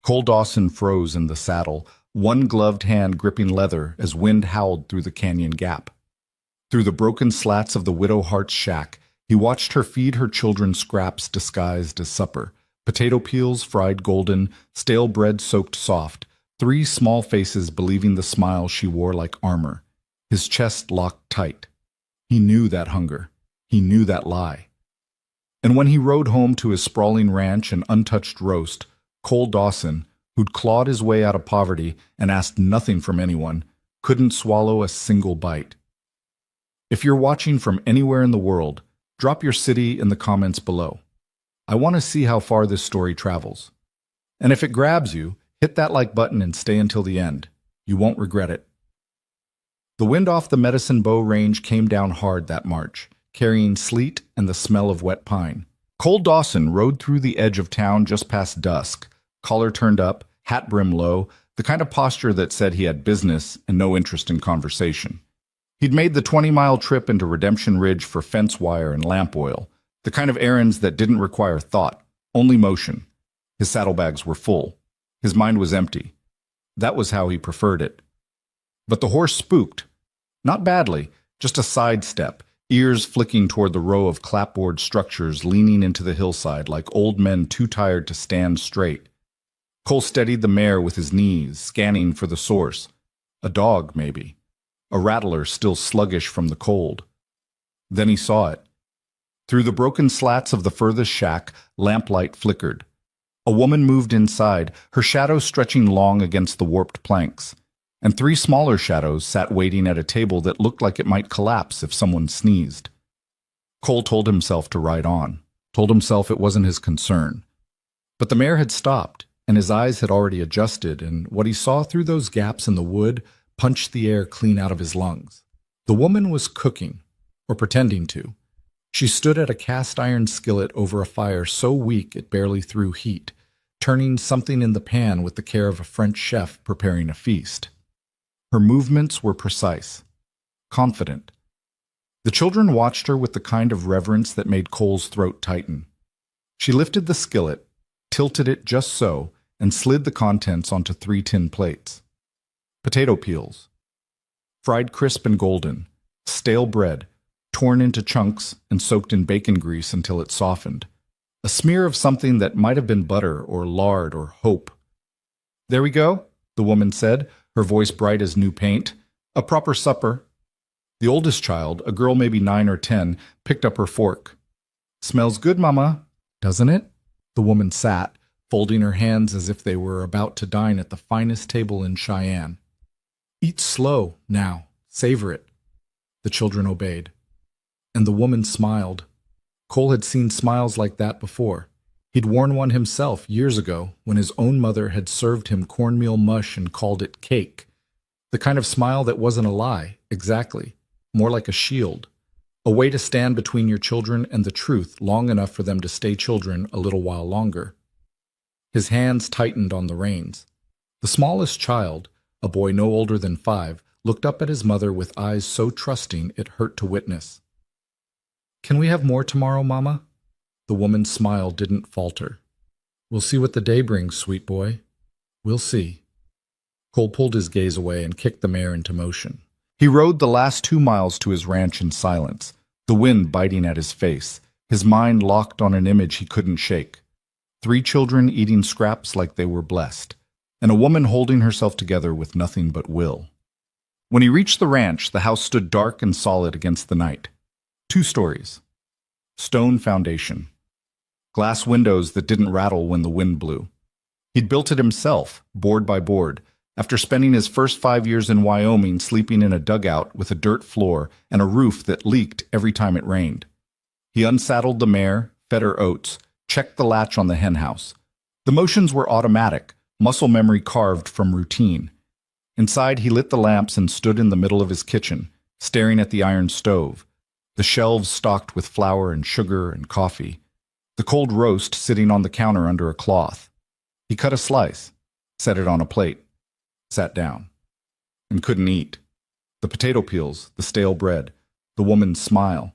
Cole Dawson froze in the saddle, one gloved hand gripping leather as wind howled through the canyon gap. Through the broken slats of the Widow Hart's shack, he watched her feed her children scraps disguised as supper. Potato peels fried golden, stale bread soaked soft, three small faces believing the smile she wore like armor. His chest locked tight. He knew that hunger. He knew that lie. And when he rode home to his sprawling ranch and untouched roast, Cole Dawson, who'd clawed his way out of poverty and asked nothing from anyone, couldn't swallow a single bite. If you're watching from anywhere in the world, drop your city in the comments below. I want to see how far this story travels. And if it grabs you, hit that like button and stay until the end. You won't regret it. The wind off the Medicine Bow Range came down hard that March, carrying sleet and the smell of wet pine. Cole Dawson rode through the edge of town just past dusk, collar turned up, hat brim low, the kind of posture that said he had business and no interest in conversation. He'd made the 20-mile trip into Redemption Ridge for fence wire and lamp oil, the kind of errands that didn't require thought, only motion. His saddlebags were full. His mind was empty. That was how he preferred it. But the horse spooked. Not badly, just a sidestep, ears flicking toward the row of clapboard structures leaning into the hillside like old men too tired to stand straight. Cole steadied the mare with his knees, scanning for the source. A dog, maybe. A rattler still sluggish from the cold. Then he saw it. Through the broken slats of the furthest shack, lamplight flickered. A woman moved inside, her shadow stretching long against the warped planks, and three smaller shadows sat waiting at a table that looked like it might collapse if someone sneezed. Cole told himself to ride on, told himself it wasn't his concern. But the mare had stopped, and his eyes had already adjusted, and what he saw through those gaps in the wood punched the air clean out of his lungs. The woman was cooking, or pretending to. She stood at a cast-iron skillet over a fire so weak it barely threw heat, turning something in the pan with the care of a French chef preparing a feast. Her movements were precise, confident. The children watched her with the kind of reverence that made Cole's throat tighten. She lifted the skillet, tilted it just so, and slid the contents onto 3 tin plates. Potato peels, fried crisp and golden, stale bread, torn into chunks and soaked in bacon grease until it softened. A smear of something that might have been butter or lard or hope. "There we go," the woman said, her voice bright as new paint. "A proper supper." The oldest child, a girl maybe 9 or 10, picked up her fork. "Smells good, Mama, doesn't it?" The woman sat, folding her hands as if they were about to dine at the finest table in Cheyenne. "Eat slow, now. Savor it." The children obeyed. And the woman smiled. Cole had seen smiles like that before. He'd worn one himself years ago when his own mother had served him cornmeal mush and called it cake. The kind of smile that wasn't a lie, exactly. More like a shield. A way to stand between your children and the truth long enough for them to stay children a little while longer. His hands tightened on the reins. The smallest child, a boy no older than 5, looked up at his mother with eyes so trusting it hurt to witness. "Can we have more tomorrow, Mama?" The woman's smile didn't falter. "We'll see what the day brings, sweet boy. We'll see." Cole pulled his gaze away and kicked the mare into motion. He rode the last 2 miles to his ranch in silence, the wind biting at his face, his mind locked on an image he couldn't shake. 3 children eating scraps like they were blessed, and a woman holding herself together with nothing but will. When he reached the ranch, the house stood dark and solid against the night. 2 stories. Stone foundation. Glass windows that didn't rattle when the wind blew. He'd built it himself, board by board, after spending his first 5 years in Wyoming sleeping in a dugout with a dirt floor and a roof that leaked every time it rained. He unsaddled the mare, fed her oats, checked the latch on the henhouse. The motions were automatic, muscle memory carved from routine. Inside, he lit the lamps and stood in the middle of his kitchen, staring at the iron stove, the shelves stocked with flour and sugar and coffee, the cold roast sitting on the counter under a cloth. He cut a slice, set it on a plate, sat down, and couldn't eat. The potato peels, the stale bread, the woman's smile.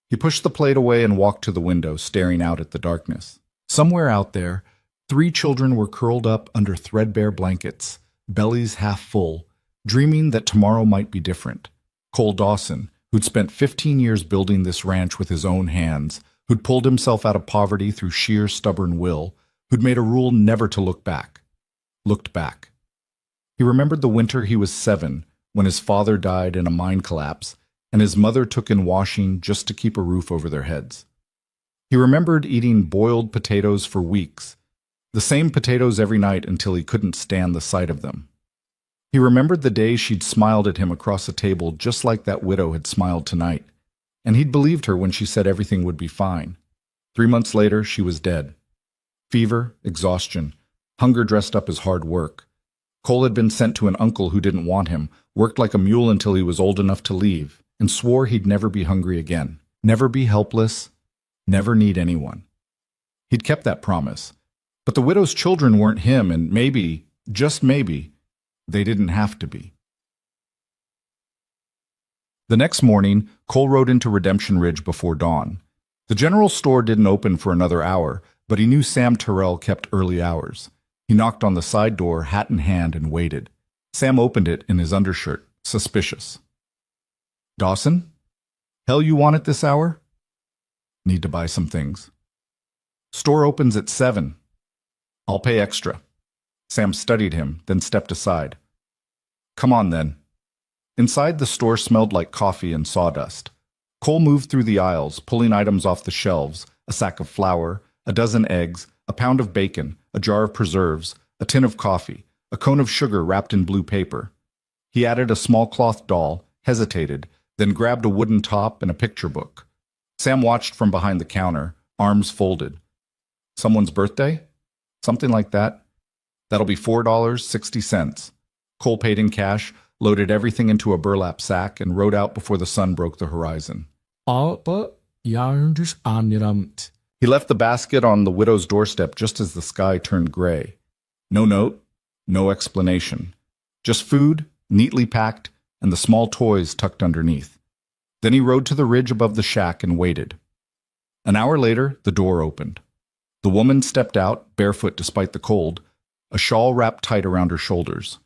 He pushed the plate away and walked to the window, staring out at the darkness. Somewhere out there, 3 children were curled up under threadbare blankets, bellies half full, dreaming that tomorrow might be different. Cole Dawson, who'd spent 15 years building this ranch with his own hands, who'd pulled himself out of poverty through sheer stubborn will, who'd made a rule never to look back. Looked back. He remembered the winter he was 7, when his father died in a mine collapse, and his mother took in washing just to keep a roof over their heads. He remembered eating boiled potatoes for weeks, the same potatoes every night until he couldn't stand the sight of them. He remembered the day she'd smiled at him across the table just like that widow had smiled tonight, and he'd believed her when she said everything would be fine. 3 months later, she was dead. Fever, exhaustion, hunger dressed up as hard work. Cole had been sent to an uncle who didn't want him, worked like a mule until he was old enough to leave, and swore he'd never be hungry again, never be helpless, never need anyone. He'd kept that promise. But the widow's children weren't him, and maybe, just maybe, they didn't have to be. The next morning, Cole rode into Redemption Ridge before dawn. The general store didn't open for another hour, but he knew Sam Terrell kept early hours. He knocked on the side door, hat in hand, and waited. Sam opened it in his undershirt, suspicious. "Dawson? Hell you want at this hour?" "Need to buy some things." "Store opens at 7. "I'll pay extra." Sam studied him, then stepped aside. "Come on, then." Inside, the store smelled like coffee and sawdust. Cole moved through the aisles, pulling items off the shelves, a sack of flour, a dozen eggs, a pound of bacon, a jar of preserves, a tin of coffee, a cone of sugar wrapped in blue paper. He added a small cloth doll, hesitated, then grabbed a wooden top and a picture book. Sam watched from behind the counter, arms folded. "Someone's birthday?" "Something like that." "That'll be $4.60. Cole paid in cash, loaded everything into a burlap sack, and rode out before the sun broke the horizon. He left the basket on the widow's doorstep just as the sky turned gray. No note, no explanation. Just food, neatly packed, and the small toys tucked underneath. Then he rode to the ridge above the shack and waited. An hour later, the door opened. The woman stepped out, barefoot despite the cold, a shawl wrapped tight around her shoulders.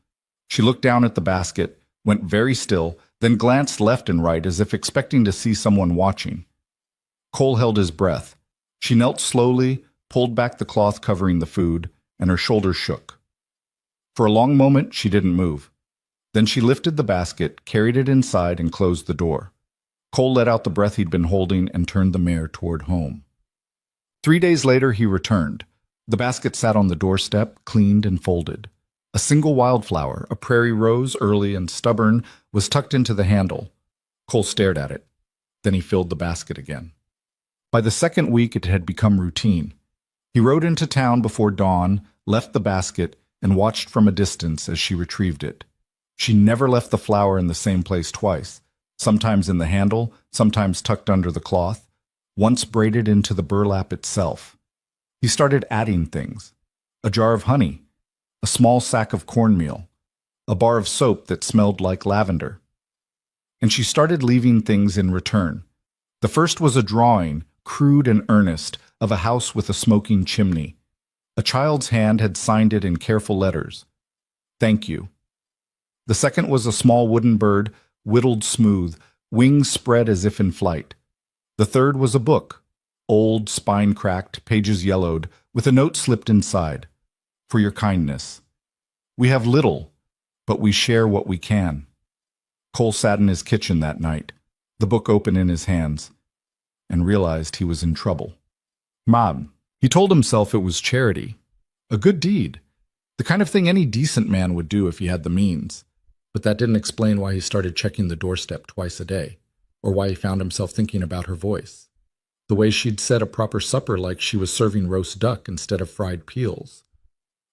She looked down at the basket, went very still, then glanced left and right as if expecting to see someone watching. Cole held his breath. She knelt slowly, pulled back the cloth covering the food, and her shoulders shook. For a long moment, she didn't move. Then she lifted the basket, carried it inside, and closed the door. Cole let out the breath he'd been holding and turned the mare toward home. 3 days later, he returned. The basket sat on the doorstep, cleaned and folded. A single wildflower, a prairie rose, early and stubborn, was tucked into the handle. Cole stared at it. Then he filled the basket again. By the second week, it had become routine. He rode into town before dawn, left the basket, and watched from a distance as she retrieved it. She never left the flower in the same place twice, sometimes in the handle, sometimes tucked under the cloth, once braided into the burlap itself. He started adding things. A jar of honey, a small sack of cornmeal, a bar of soap that smelled like lavender. And she started leaving things in return. The first was a drawing, crude and earnest, of a house with a smoking chimney. A child's hand had signed it in careful letters. "Thank you." The second was a small wooden bird, whittled smooth, wings spread as if in flight. The third was a book, old, spine-cracked, pages yellowed, with a note slipped inside. "For your kindness. We have little, but we share what we can." Cole sat in his kitchen that night, the book open in his hands, and realized he was in trouble. Mom. He told himself it was charity, a good deed, the kind of thing any decent man would do if he had the means. But that didn't explain why he started checking the doorstep twice a day, or why he found himself thinking about her voice, the way she'd set a proper supper like she was serving roast duck instead of fried peels,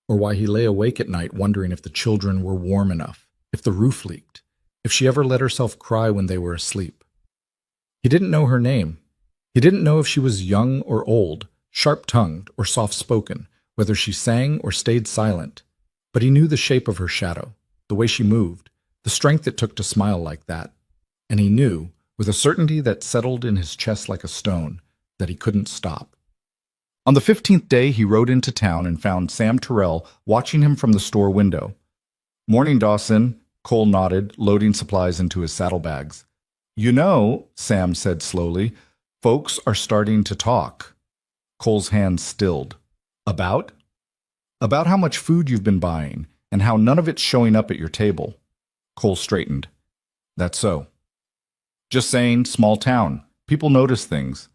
or why he lay awake at night wondering if the children were warm enough, if the roof leaked, if she ever let herself cry when they were asleep. He didn't know her name. He didn't know if she was young or old, sharp-tongued or soft-spoken, whether she sang or stayed silent. But he knew the shape of her shadow, the way she moved, the strength it took to smile like that. And he knew, with a certainty that settled in his chest like a stone, that he couldn't stop. On the 15th day, he rode into town and found Sam Terrell watching him from the store window. "Morning, Dawson," Cole nodded, loading supplies into his saddlebags. "You know," Sam said slowly, "folks are starting to talk." Cole's hands stilled. "About?" "About how much food you've been buying, and how none of it's showing up at your table." Cole straightened. "That's so." "Just saying, small town. People notice things."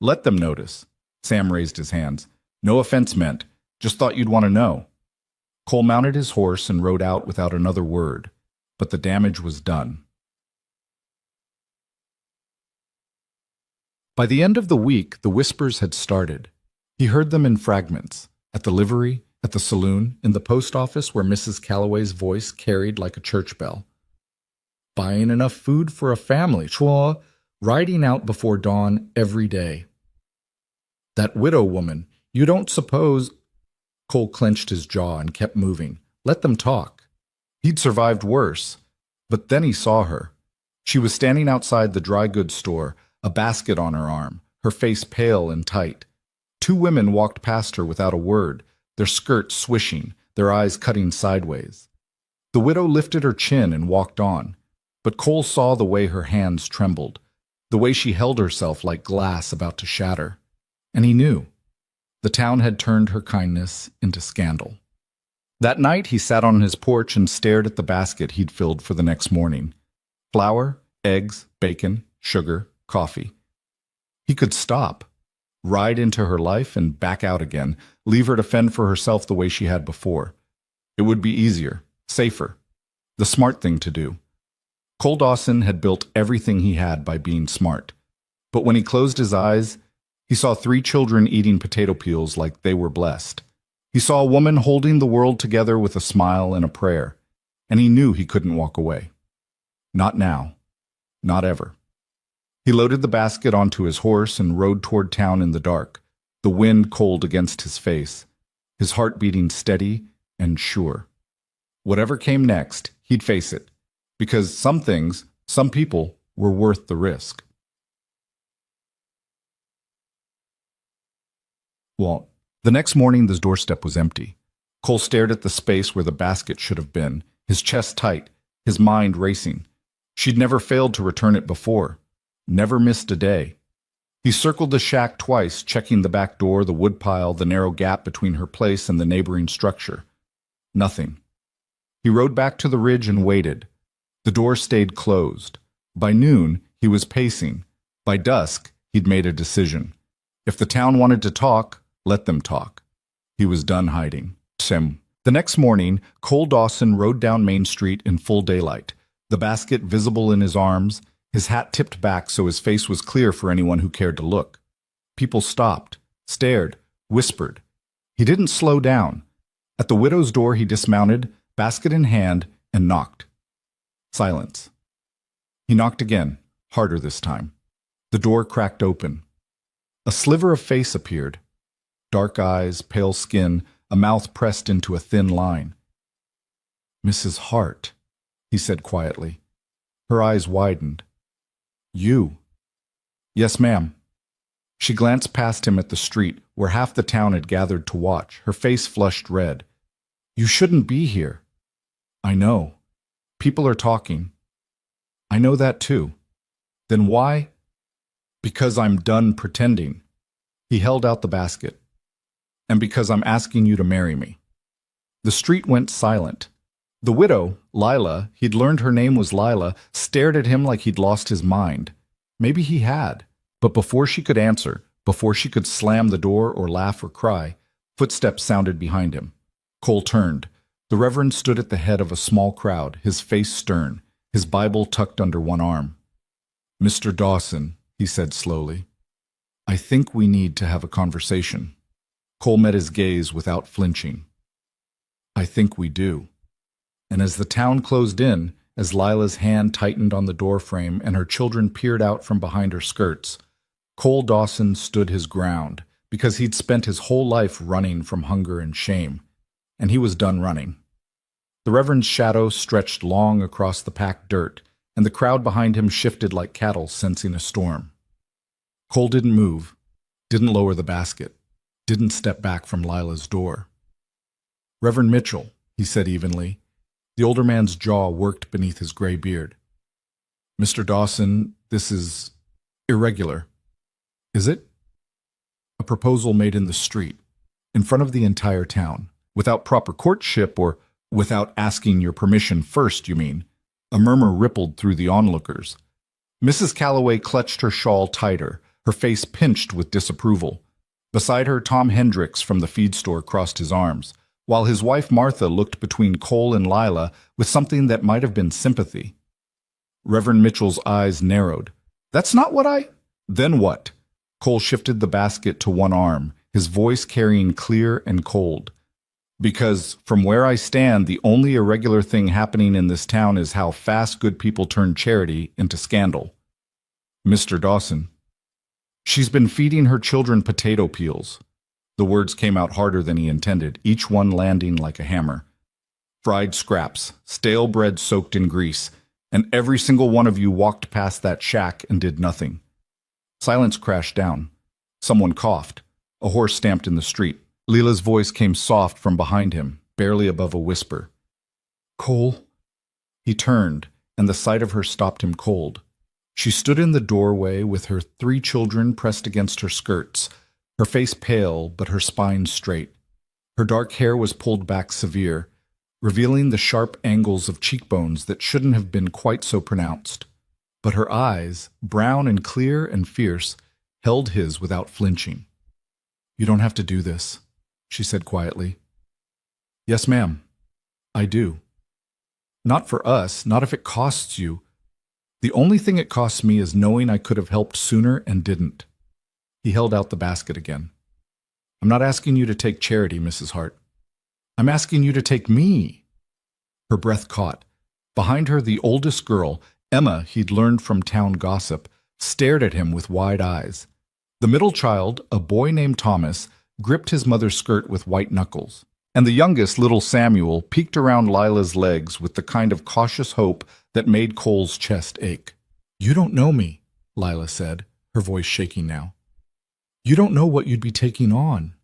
"Let them notice." Sam raised his hands. "No offense meant. Just thought you'd want to know." Cole mounted his horse and rode out without another word, but the damage was done. By the end of the week, the whispers had started. He heard them in fragments, at the livery, at the saloon, in the post office where Mrs. Calloway's voice carried like a church bell. Buying enough food for a family, chua, riding out before dawn every day. That widow woman, you don't suppose... Cole clenched his jaw and kept moving. Let them talk. He'd survived worse. But then he saw her. She was standing outside the dry goods store, a basket on her arm, her face pale and tight. Two women walked past her without a word, their skirts swishing, their eyes cutting sideways. The widow lifted her chin and walked on, but Cole saw the way her hands trembled, the way she held herself like glass about to shatter. And he knew. The town had turned her kindness into scandal. That night he sat on his porch and stared at the basket he'd filled for the next morning. Flour, eggs, bacon, sugar, coffee. He could stop, ride into her life and back out again, leave her to fend for herself the way she had before. It would be easier, safer, the smart thing to do. Cole Dawson had built everything he had by being smart. But when he closed his eyes, he saw 3 children eating potato peels like they were blessed. He saw a woman holding the world together with a smile and a prayer, and he knew he couldn't walk away. Not now. Not ever. He loaded the basket onto his horse and rode toward town in the dark, the wind cold against his face, his heart beating steady and sure. Whatever came next, he'd face it, because some things, some people, were worth the risk. Well, the next morning the doorstep was empty. Cole stared at the space where the basket should have been, his chest tight, his mind racing. She'd never failed to return it before, never missed a day. He circled the shack twice, checking the back door, the woodpile, the narrow gap between her place and the neighboring structure. Nothing. He rode back to the ridge and waited. The door stayed closed. By noon, he was pacing. By dusk, he'd made a decision. If the town wanted to talk, let them talk. He was done hiding. The next morning, Cole Dawson rode down Main Street in full daylight, the basket visible in his arms, his hat tipped back so his face was clear for anyone who cared to look. People stopped, stared, whispered. He didn't slow down. At the widow's door he dismounted, basket in hand, and knocked. Silence. He knocked again, harder this time. The door cracked open. A sliver of face appeared. Dark eyes, pale skin, a mouth pressed into a thin line. "Mrs. Hart," he said quietly. Her eyes widened. "You?" "Yes, ma'am." She glanced past him at the street, where half the town had gathered to watch, her face flushed red. "You shouldn't be here." "I know. People are talking." "I know that too." "Then why?" "Because I'm done pretending." He held out the basket. "And because I'm asking you to marry me." The street went silent. The widow, Lila, he'd learned her name was Lila, stared at him like he'd lost his mind. Maybe he had. But before she could answer, before she could slam the door or laugh or cry, footsteps sounded behind him. Cole turned. The Reverend stood at the head of a small crowd, his face stern, his Bible tucked under one arm. "Mr. Dawson," he said slowly, "I think we need to have a conversation." Cole met his gaze without flinching. "I think we do." And as the town closed in, as Lila's hand tightened on the doorframe and her children peered out from behind her skirts, Cole Dawson stood his ground, because he'd spent his whole life running from hunger and shame, and he was done running. The Reverend's shadow stretched long across the packed dirt, and the crowd behind him shifted like cattle sensing a storm. Cole didn't move, didn't lower the basket. didn't step back from Lila's door. "Reverend Mitchell," he said evenly. The older man's jaw worked beneath his gray beard. "Mr. Dawson, this is irregular." "Is it?" "A proposal made in the street, in front of the entire town, without proper courtship or without asking your permission first, you mean?" A murmur rippled through the onlookers. Mrs. Calloway clutched her shawl tighter, her face pinched with disapproval. Beside her, Tom Hendricks from the feed store crossed his arms, while his wife Martha looked between Cole and Lila with something that might have been sympathy. Reverend Mitchell's eyes narrowed. "That's not what I—" "Then what?" Cole shifted the basket to one arm, his voice carrying clear and cold. "Because, from where I stand, the only irregular thing happening in this town is how fast good people turn charity into scandal." "Mr. Dawson." "She's been feeding her children potato peels." The words came out harder than he intended, each one landing like a hammer. "Fried scraps, stale bread soaked in grease, and every single one of you walked past that shack and did nothing." Silence crashed down. Someone coughed. A horse stamped in the street. Leela's voice came soft from behind him, barely above a whisper. "Cole?" He turned, and the sight of her stopped him cold. She stood in the doorway with her 3 children pressed against her skirts, her face pale but her spine straight. Her dark hair was pulled back severe, revealing the sharp angles of cheekbones that shouldn't have been quite so pronounced. But her eyes, brown and clear and fierce, held his without flinching. "You don't have to do this," she said quietly. "Yes, ma'am. I do. Not for us, not if it costs you. The only thing it costs me is knowing I could have helped sooner and didn't." He held out the basket again. "I'm not asking you to take charity, Mrs. Hart. I'm asking you to take me." Her breath caught. Behind her, the oldest girl, Emma, he'd learned from town gossip, stared at him with wide eyes. The middle child, a boy named Thomas, gripped his mother's skirt with white knuckles. And the youngest, little Samuel, peeked around Lila's legs with the kind of cautious hope that made Cole's chest ache. "You don't know me," Lila said, her voice shaking now. "You don't know what you'd be taking on.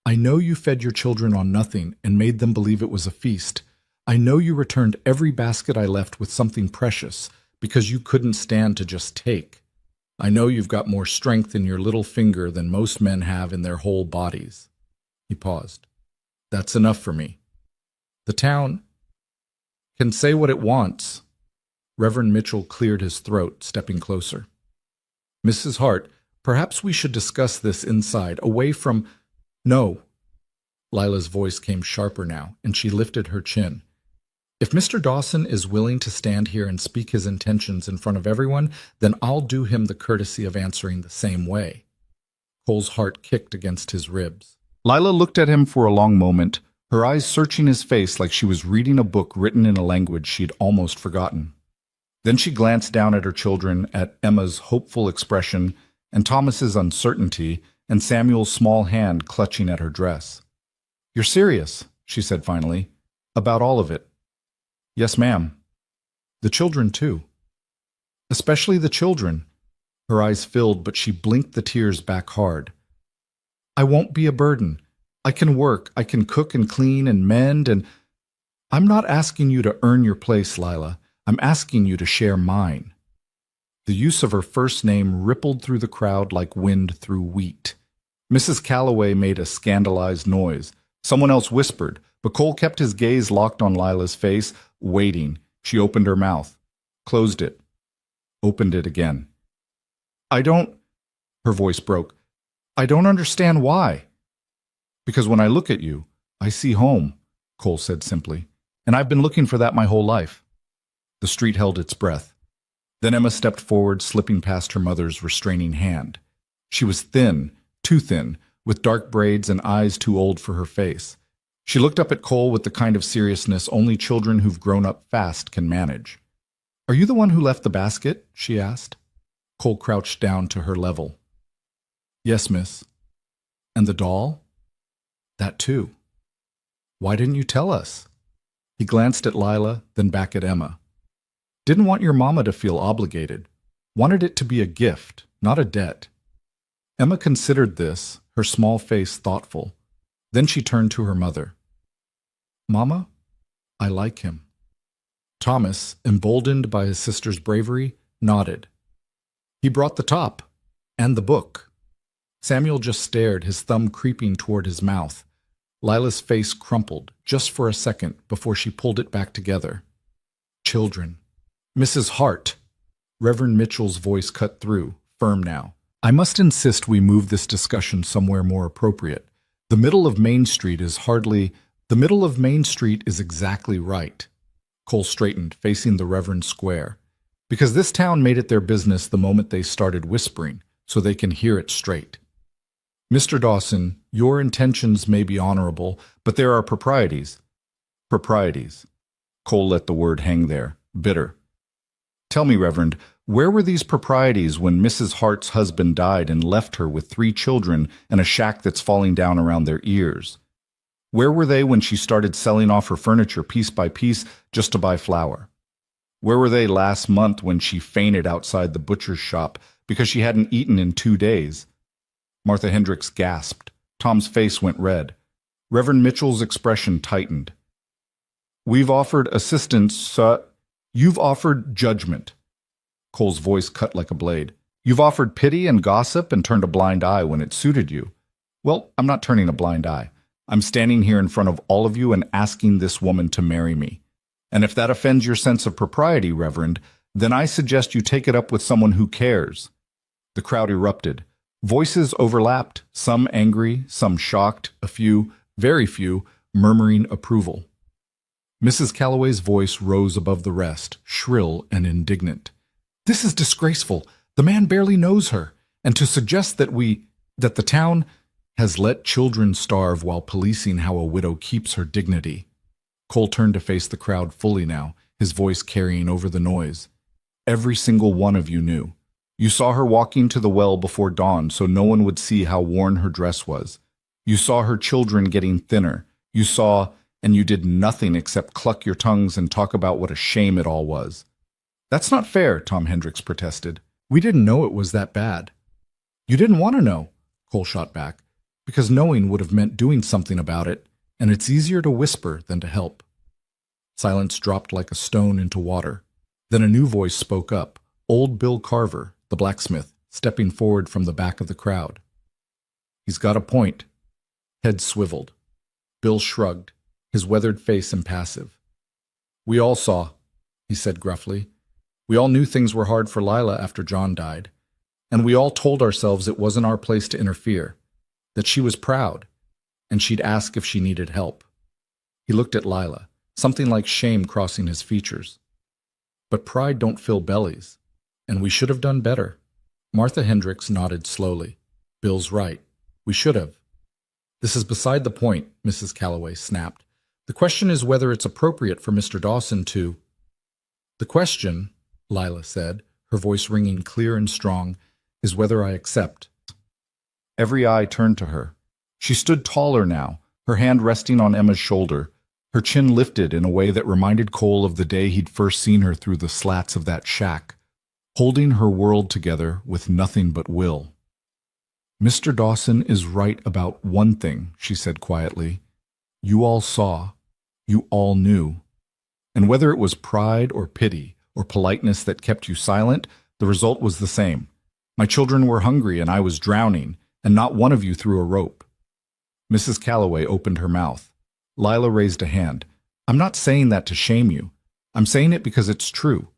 I know you fed your children on nothing and made them believe it was a feast. I know you returned every basket I left with something precious because you couldn't stand to just take. I know you've got more strength in your little finger than most men have in their whole bodies." He paused. "That's enough for me. The town can say what it wants." Reverend Mitchell cleared his throat, stepping closer. "Mrs. Hart, perhaps we should discuss this inside, away from—" "No." Lila's voice came sharper now, and she lifted her chin. "If Mr. Dawson is willing to stand here and speak his intentions in front of everyone, then I'll do him the courtesy of answering the same way." Cole's heart kicked against his ribs. Lila looked at him for a long moment, her eyes searching his face like she was reading a book written in a language she'd almost forgotten. Then she glanced down at her children, at Emma's hopeful expression, and Thomas's uncertainty, and Samuel's small hand clutching at her dress. "You're serious," she said finally, "about all of it?" "Yes, ma'am." "The children, too." "Especially the children." Her eyes filled, but she blinked the tears back hard. "I won't be a burden. I can work, I can cook and clean and mend and—" "I'm not asking you to earn your place, Lila. I'm asking you to share mine." The use of her first name rippled through the crowd like wind through wheat. Mrs. Calloway made a scandalized noise. Someone else whispered, but Cole kept his gaze locked on Lila's face, waiting. She opened her mouth, closed it, opened it again. "I don't—" her voice broke. "I don't understand why." "Because when I look at you, I see home," Cole said simply. "And I've been looking for that my whole life." The street held its breath. Then Emma stepped forward, slipping past her mother's restraining hand. She was thin, too thin, with dark braids and eyes too old for her face. She looked up at Cole with the kind of seriousness only children who've grown up fast can manage. "Are you the one who left the basket?" she asked. Cole crouched down to her level. "Yes, miss." "And the doll?" "That too." "Why didn't you tell us?" He glanced at Lila, then back at Emma. "Didn't want your mama to feel obligated. Wanted it to be a gift, not a debt." Emma considered this, her small face thoughtful. Then she turned to her mother. Mama, I like him. Thomas, emboldened by his sister's bravery, nodded. He brought the top, and the book. Samuel just stared, his thumb creeping toward his mouth. Lila's face crumpled, just for a second, before she pulled it back together. Children. Mrs. Hart. Reverend Mitchell's voice cut through, firm now. I must insist we move this discussion somewhere more appropriate. The middle of Main Street is exactly right. Cole straightened, facing the Reverend square. Because this town made it their business the moment they started whispering, so they can hear it straight. Mr. Dawson, your intentions may be honorable, but there are proprieties. Proprieties. Cole let the word hang there, bitter. Tell me, Reverend, where were these proprieties when Mrs. Hart's husband died and left her with 3 children and a shack that's falling down around their ears? Where were they when she started selling off her furniture piece by piece just to buy flour? Where were they last month when she fainted outside the butcher's shop because she hadn't eaten in 2 days? Martha Hendricks gasped. Tom's face went red. Reverend Mitchell's expression tightened. We've offered assistance, You've offered judgment. Cole's voice cut like a blade. You've offered pity and gossip and turned a blind eye when it suited you. Well, I'm not turning a blind eye. I'm standing here in front of all of you and asking this woman to marry me. And if that offends your sense of propriety, Reverend, then I suggest you take it up with someone who cares. The crowd erupted. Voices overlapped, some angry, some shocked, a few, very few, murmuring approval. Mrs. Calloway's voice rose above the rest, shrill and indignant. This is disgraceful. The man barely knows her. And to suggest that the town has let children starve while policing how a widow keeps her dignity. Cole turned to face the crowd fully now, his voice carrying over the noise. Every single one of you knew. You saw her walking to the well before dawn so no one would see how worn her dress was. You saw her children getting thinner. You saw, and you did nothing except cluck your tongues and talk about what a shame it all was. That's not fair, Tom Hendricks protested. We didn't know it was that bad. You didn't want to know, Cole shot back, because knowing would have meant doing something about it, and it's easier to whisper than to help. Silence dropped like a stone into water. Then a new voice spoke up, old Bill Carver, the blacksmith, stepping forward from the back of the crowd. He's got a point. Head swiveled. Bill shrugged, his weathered face impassive. We all saw, he said gruffly. We all knew things were hard for Lila after John died, and we all told ourselves it wasn't our place to interfere, that she was proud, and she'd ask if she needed help. He looked at Lila, something like shame crossing his features. But pride don't fill bellies, and we should have done better. Martha Hendricks nodded slowly. Bill's right. We should have. This is beside the point, Mrs. Calloway snapped. The question is whether it's appropriate for Mr. Dawson to... The question, Lila said, her voice ringing clear and strong, is whether I accept. Every eye turned to her. She stood taller now, her hand resting on Emma's shoulder, her chin lifted in a way that reminded Cole of the day he'd first seen her through the slats of that shack, holding her world together with nothing but will. Mr. Dawson is right about one thing, she said quietly. You all saw. You all knew. And whether it was pride or pity or politeness that kept you silent, the result was the same. My children were hungry and I was drowning, and not one of you threw a rope. Mrs. Calloway opened her mouth. Lila raised a hand. I'm not saying that to shame you. I'm saying it because it's true.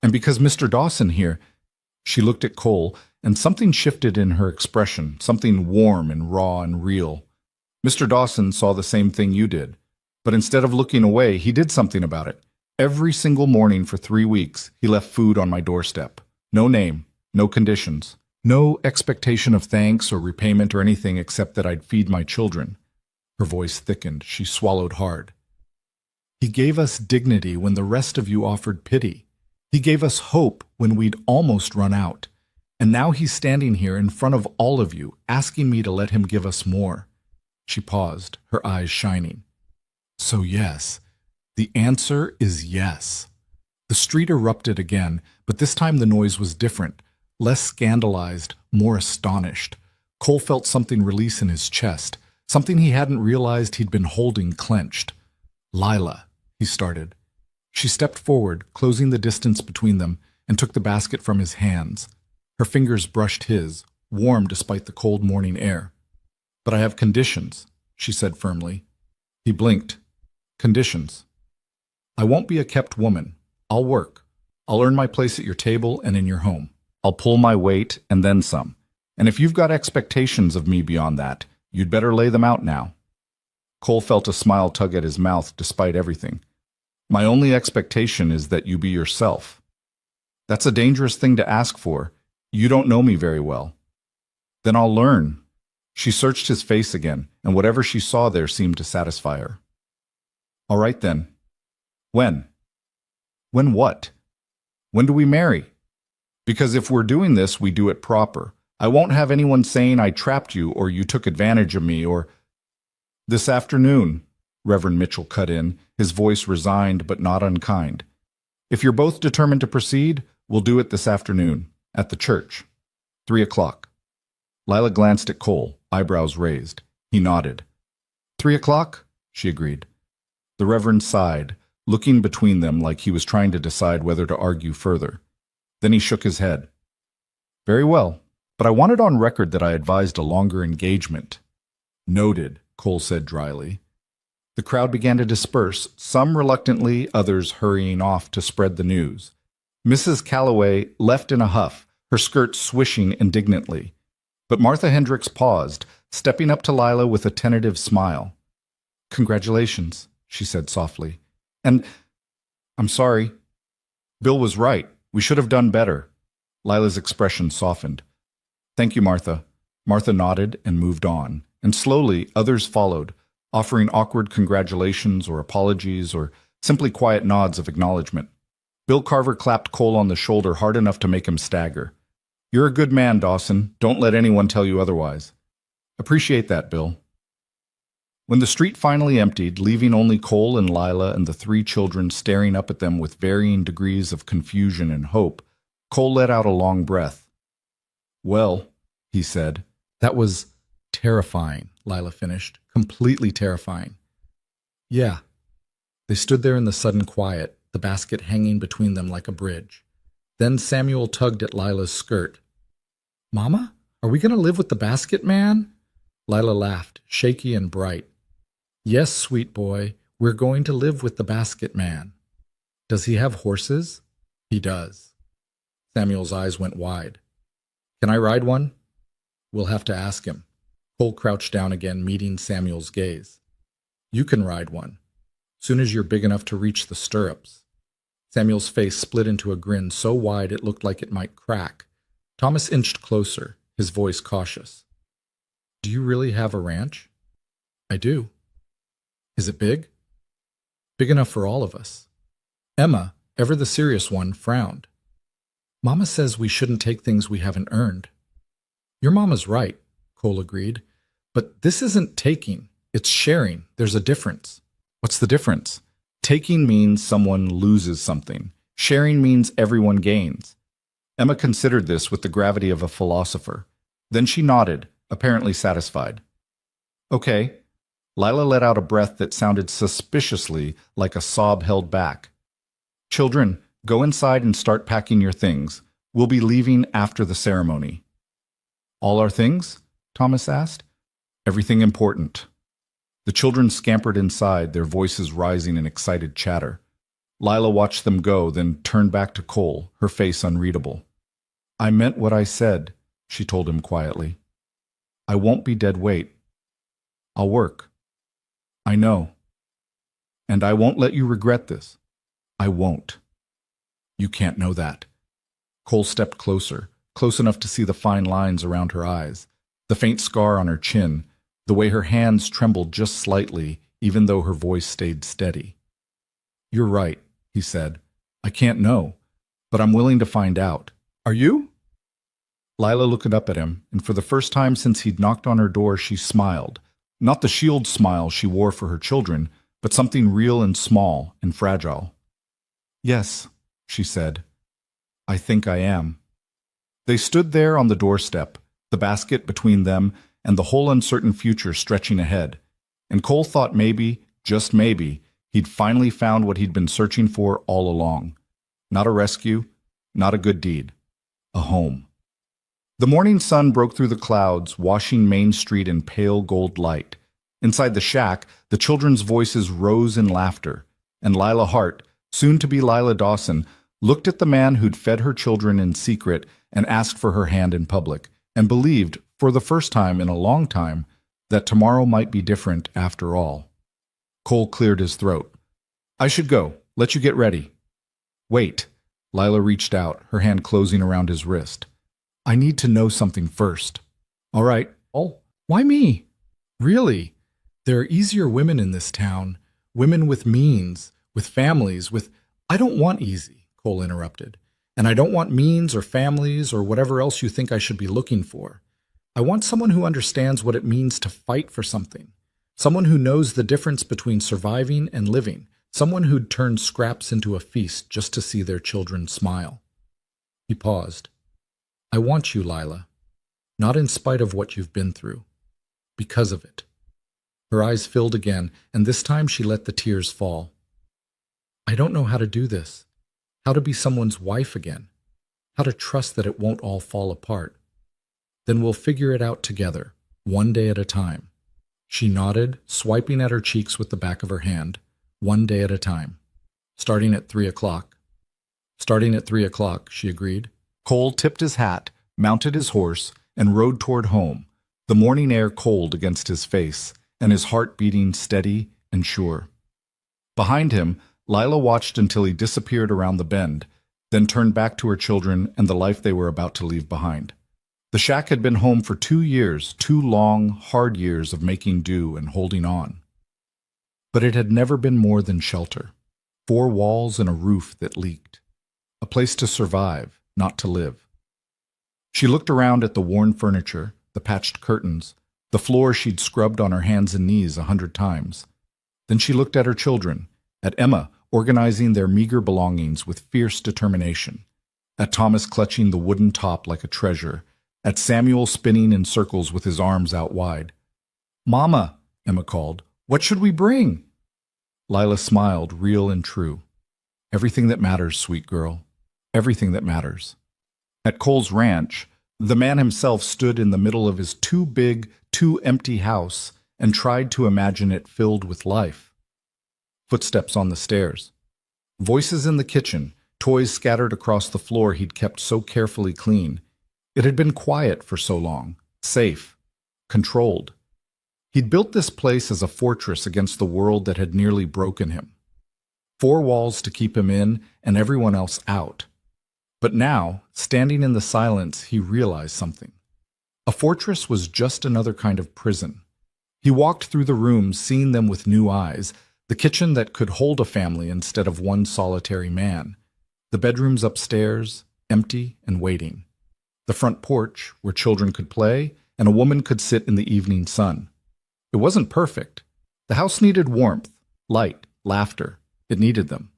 And because Mr. Dawson here... She looked at Cole, and something shifted in her expression, something warm and raw and real. Mr. Dawson saw the same thing you did. But instead of looking away, he did something about it. Every single morning for 3 weeks, he left food on my doorstep. No name, no conditions, no expectation of thanks or repayment or anything except that I'd feed my children. Her voice thickened. She swallowed hard. He gave us dignity when the rest of you offered pity. He gave us hope when we'd almost run out. And now he's standing here in front of all of you, asking me to let him give us more. She paused, her eyes shining. So yes, the answer is yes. The street erupted again, but this time the noise was different, less scandalized, more astonished. Cole felt something release in his chest, something he hadn't realized he'd been holding clenched. "Lila," he started. She stepped forward, closing the distance between them, and took the basket from his hands. Her fingers brushed his, warm despite the cold morning air. "But I have conditions," she said firmly. He blinked. "Conditions?" "I won't be a kept woman. I'll work. I'll earn my place at your table and in your home. I'll pull my weight and then some. And if you've got expectations of me beyond that, you'd better lay them out now." Cole felt a smile tug at his mouth despite everything. "My only expectation is that you be yourself." "That's a dangerous thing to ask for. You don't know me very well." "Then I'll learn." She searched his face again, and whatever she saw there seemed to satisfy her. "All right then. When?" "When what?" "When do we marry? Because if we're doing this, we do it proper. I won't have anyone saying I trapped you or you took advantage of me or—" "This afternoon," Reverend Mitchell cut in, his voice resigned but not unkind. "If you're both determined to proceed, we'll do it this afternoon, at the church. 3:00. Lila glanced at Cole, eyebrows raised. He nodded. 3:00? She agreed. The Reverend sighed, looking between them like he was trying to decide whether to argue further. Then he shook his head. "Very well, but I wanted on record that I advised a longer engagement." "Noted," Cole said dryly. The crowd began to disperse, some reluctantly, others hurrying off to spread the news. Mrs. Calloway left in a huff, her skirt swishing indignantly. But Martha Hendricks paused, stepping up to Lila with a tentative smile. "Congratulations," she said softly. "And I'm sorry. Bill was right. We should have done better." Lila's expression softened. "Thank you, Martha." Martha nodded and moved on, and slowly others followed, offering awkward congratulations or apologies or simply quiet nods of acknowledgement. Bill Carver clapped Cole on the shoulder hard enough to make him stagger. "You're a good man, Dawson. Don't let anyone tell you otherwise." "Appreciate that, Bill." When the street finally emptied, leaving only Cole and Lila and the three children staring up at them with varying degrees of confusion and hope, Cole let out a long breath. "Well," he said. "That was terrifying," Lila finished. "Completely terrifying." "Yeah." They stood there in the sudden quiet, the basket hanging between them like a bridge. Then Samuel tugged at Lila's skirt. "Mama, are we going to live with the basket man?" Lila laughed, shaky and bright. "Yes, sweet boy, we're going to live with the basket man." "Does he have horses?" "He does." Samuel's eyes went wide. "Can I ride one?" "We'll have to ask him." Cole crouched down again, meeting Samuel's gaze. "You can ride one, soon as you're big enough to reach the stirrups." Samuel's face split into a grin so wide it looked like it might crack. Thomas inched closer, his voice cautious. "Do you really have a ranch?" "I do." "Is it big?" "Big enough for all of us." Emma, ever the serious one, frowned. "Mama says we shouldn't take things we haven't earned." "Your mama's right," Cole agreed. "But this isn't taking, it's sharing. There's a difference." "What's the difference?" "Taking means someone loses something. Sharing means everyone gains." Emma considered this with the gravity of a philosopher. Then she nodded, apparently satisfied. "Okay." Lila let out a breath that sounded suspiciously like a sob held back. "Children, go inside and start packing your things. We'll be leaving after the ceremony." "All our things?" Thomas asked. "Everything important." The children scampered inside, their voices rising in excited chatter. Lila watched them go, then turned back to Cole, her face unreadable. "I meant what I said," she told him quietly. "I won't be dead weight. I'll work." "I know. And I won't let you regret this. I won't." "You can't know that." Cole stepped closer, close enough to see the fine lines around her eyes, the faint scar on her chin, the way her hands trembled just slightly, even though her voice stayed steady. "You're right," he said. "I can't know, but I'm willing to find out. Are you?" Lila looked up at him, and for the first time since he'd knocked on her door, she smiled. Not the shield smile she wore for her children, but something real and small and fragile. "Yes," she said. "I think I am." They stood there on the doorstep, the basket between them, and the whole uncertain future stretching ahead. And Cole thought maybe, just maybe, he'd finally found what he'd been searching for all along. Not a rescue, not a good deed. A home. The morning sun broke through the clouds, washing Main Street in pale gold light. Inside the shack, the children's voices rose in laughter, and Lila Hart, soon to be Lila Dawson, looked at the man who'd fed her children in secret and asked for her hand in public, and believed, for the first time in a long time, that tomorrow might be different after all. Cole cleared his throat. "I should go. Let you get ready." "Wait." Lila reached out, her hand closing around his wrist. "I need to know something first." "All right." "Oh, why me?" "Really? There are easier women in this town. Women with means, with families, with—" "I don't want easy," Cole interrupted. "And I don't want means or families or whatever else you think I should be looking for. I want someone who understands what it means to fight for something. Someone who knows the difference between surviving and living. Someone who'd turn scraps into a feast just to see their children smile." He paused. "I want you, Lila. Not in spite of what you've been through. Because of it." Her eyes filled again, and this time she let the tears fall. "I don't know how to do this. How to be someone's wife again. How to trust that it won't all fall apart. Then we'll figure it out together, one day at a time." She nodded, swiping at her cheeks with the back of her hand. "One day at a time. Starting at 3 o'clock. "Starting at 3 o'clock, she agreed. Cole tipped his hat, mounted his horse, and rode toward home, the morning air cold against his face, and his heart beating steady and sure. Behind him, Lila watched until he disappeared around the bend, then turned back to her children and the life they were about to leave behind. The shack had been home for 2 years, 2 long, hard years of making do and holding on. But it had never been more than shelter. 4 walls and a roof that leaked. A place to survive, not to live. She looked around at the worn furniture, the patched curtains, the floor she'd scrubbed on her hands and knees 100 times. Then she looked at her children, at Emma organizing their meager belongings with fierce determination, at Thomas clutching the wooden top like a treasure, at Samuel spinning in circles with his arms out wide. "Mama," Emma called, "what should we bring?" Lila smiled, real and true. "Everything that matters, sweet girl. Everything that matters." At Cole's ranch, the man himself stood in the middle of his too big, too empty house and tried to imagine it filled with life. Footsteps on the stairs. Voices in the kitchen, toys scattered across the floor he'd kept so carefully clean. It had been quiet for so long, safe, controlled. He'd built this place as a fortress against the world that had nearly broken him. 4 walls to keep him in and everyone else out. But now, standing in the silence, he realized something. A fortress was just another kind of prison. He walked through the rooms, seeing them with new eyes, the kitchen that could hold a family instead of one solitary man, the bedrooms upstairs, empty and waiting, the front porch where children could play and a woman could sit in the evening sun. It wasn't perfect. The house needed warmth, light, laughter. It needed them.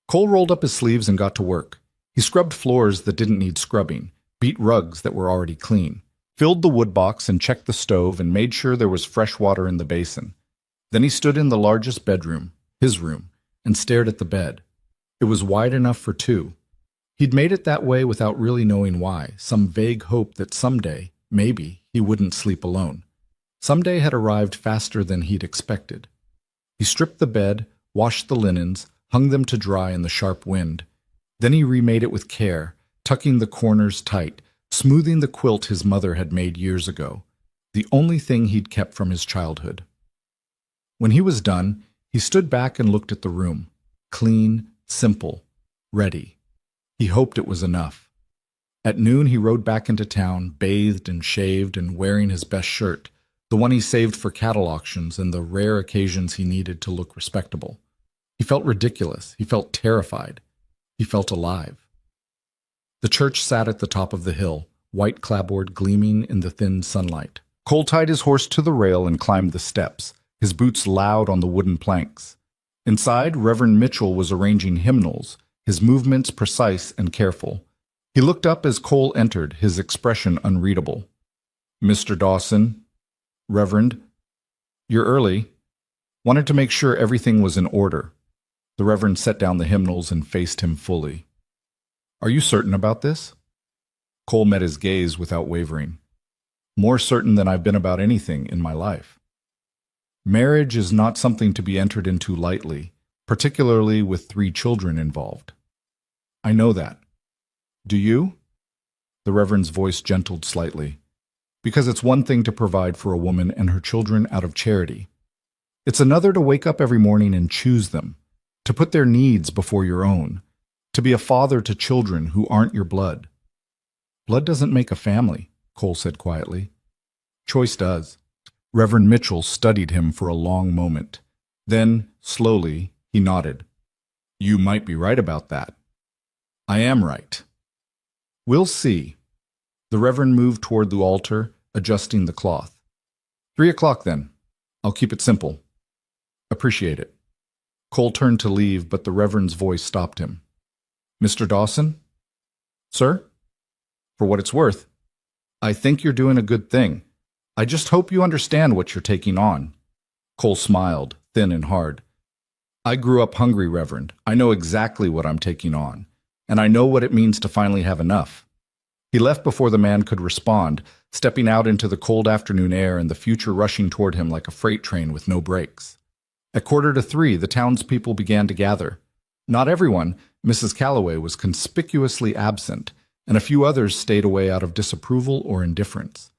Cole rolled up his sleeves and got to work. He scrubbed floors that didn't need scrubbing, beat rugs that were already clean, filled the wood box and checked the stove and made sure there was fresh water in the basin. Then he stood in the largest bedroom, his room, and stared at the bed. It was wide enough for 2. He'd made it that way without really knowing why, some vague hope that someday, maybe, he wouldn't sleep alone. Someday had arrived faster than he'd expected. He stripped the bed, washed the linens, hung them to dry in the sharp wind. Then he remade it with care, tucking the corners tight, smoothing the quilt his mother had made years ago, the only thing he'd kept from his childhood. When he was done, he stood back and looked at the room. Clean, simple, ready. He hoped it was enough. At noon he rode back into town, bathed and shaved and wearing his best shirt, the one he saved for cattle auctions and the rare occasions he needed to look respectable. He felt ridiculous. He felt terrified. He felt alive. The church sat at the top of the hill, white clapboard gleaming in the thin sunlight. Cole tied his horse to the rail and climbed the steps, his boots loud on the wooden planks. Inside, Reverend Mitchell was arranging hymnals, his movements precise and careful. He looked up as Cole entered, his expression unreadable. "Mr. Dawson, Reverend, you're early. Wanted to make sure everything was in order." The Reverend set down the hymnals and faced him fully. "Are you certain about this?" Cole met his gaze without wavering. "More certain than I've been about anything in my life. Marriage is not something to be entered into lightly, particularly with 3 children involved." "I know that. Do you?" The Reverend's voice gentled slightly. "Because it's one thing to provide for a woman and her children out of charity. It's another to wake up every morning and choose them, to put their needs before your own, to be a father to children who aren't your blood." "Blood doesn't make a family," Cole said quietly. "Choice does." Reverend Mitchell studied him for a long moment. Then, slowly, he nodded. "You might be right about that." "I am right." "We'll see." The Reverend moved toward the altar, adjusting the cloth. 3 o'clock, then. I'll keep it simple." "Appreciate it." Cole turned to leave, but the Reverend's voice stopped him. "Mr. Dawson?" "Sir?" "For what it's worth, I think you're doing a good thing. I just hope you understand what you're taking on." Cole smiled, thin and hard. "I grew up hungry, Reverend. I know exactly what I'm taking on, and I know what it means to finally have enough." He left before the man could respond, stepping out into the cold afternoon air and the future rushing toward him like a freight train with no brakes. At 2:45, the townspeople began to gather. Not everyone. Mrs. Calloway was conspicuously absent, and a few others stayed away out of disapproval or indifference.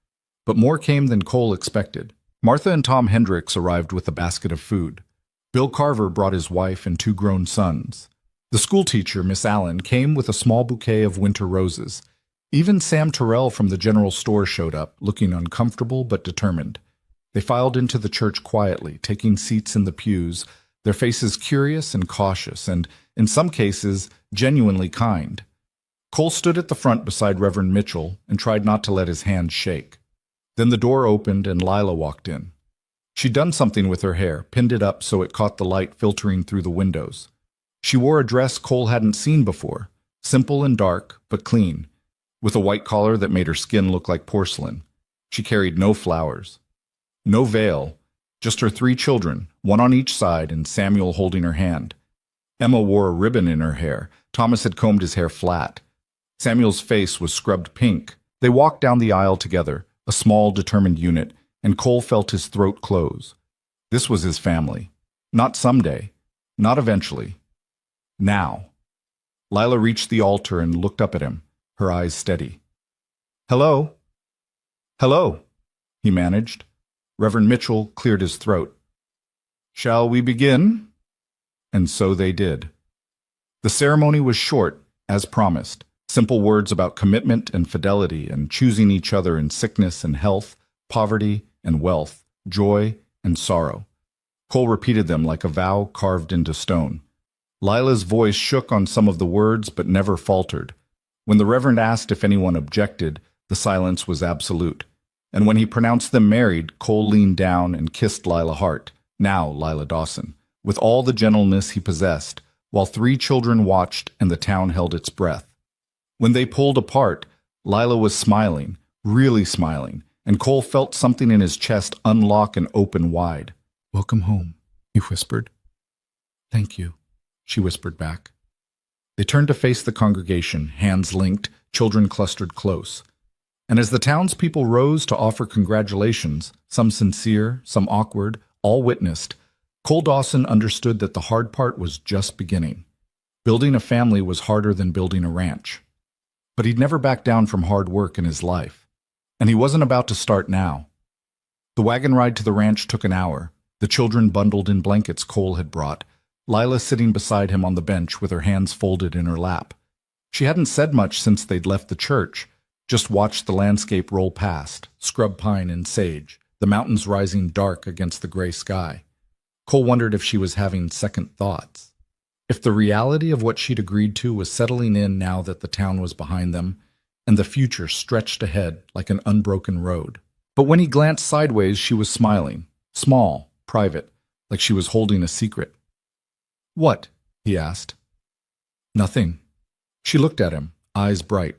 But more came than Cole expected. Martha and Tom Hendricks arrived with a basket of food. Bill Carver brought his wife and 2 grown sons. The schoolteacher, Miss Allen, came with a small bouquet of winter roses. Even Sam Terrell from the general store showed up, looking uncomfortable but determined. They filed into the church quietly, taking seats in the pews, their faces curious and cautious, and, in some cases, genuinely kind. Cole stood at the front beside Reverend Mitchell and tried not to let his hands shake. Then the door opened and Lila walked in. She'd done something with her hair, pinned it up so it caught the light filtering through the windows. She wore a dress Cole hadn't seen before, simple and dark, but clean, with a white collar that made her skin look like porcelain. She carried no flowers, no veil, just her 3 children, one on each side and Samuel holding her hand. Emma wore a ribbon in her hair. Thomas had combed his hair flat. Samuel's face was scrubbed pink. They walked down the aisle together, a small, determined unit, and Cole felt his throat close. This was his family. Not someday. Not eventually. Now. Lila reached the altar and looked up at him, her eyes steady. "Hello?" "Hello," he managed. Reverend Mitchell cleared his throat. "Shall we begin?" And so they did. The ceremony was short, as promised. Simple words about commitment and fidelity and choosing each other in sickness and health, poverty and wealth, joy and sorrow. Cole repeated them like a vow carved into stone. Lila's voice shook on some of the words but never faltered. When the Reverend asked if anyone objected, the silence was absolute. And when he pronounced them married, Cole leaned down and kissed Lila Hart, now Lila Dawson, with all the gentleness he possessed, while 3 children watched and the town held its breath. When they pulled apart, Lila was smiling, really smiling, and Cole felt something in his chest unlock and open wide. "Welcome home," he whispered. "Thank you," she whispered back. They turned to face the congregation, hands linked, children clustered close. And as the townspeople rose to offer congratulations, some sincere, some awkward, all witnessed, Cole Dawson understood that the hard part was just beginning. Building a family was harder than building a ranch. But he'd never backed down from hard work in his life. And he wasn't about to start now. The wagon ride to the ranch took an hour, the children bundled in blankets Cole had brought, Lila sitting beside him on the bench with her hands folded in her lap. She hadn't said much since they'd left the church, just watched the landscape roll past, scrub pine and sage, the mountains rising dark against the gray sky. Cole wondered if she was having second thoughts. If the reality of what she'd agreed to was settling in now that the town was behind them, and the future stretched ahead like an unbroken road. But when he glanced sideways, she was smiling, small, private, like she was holding a secret. "What?" he asked. "Nothing." She looked at him, eyes bright.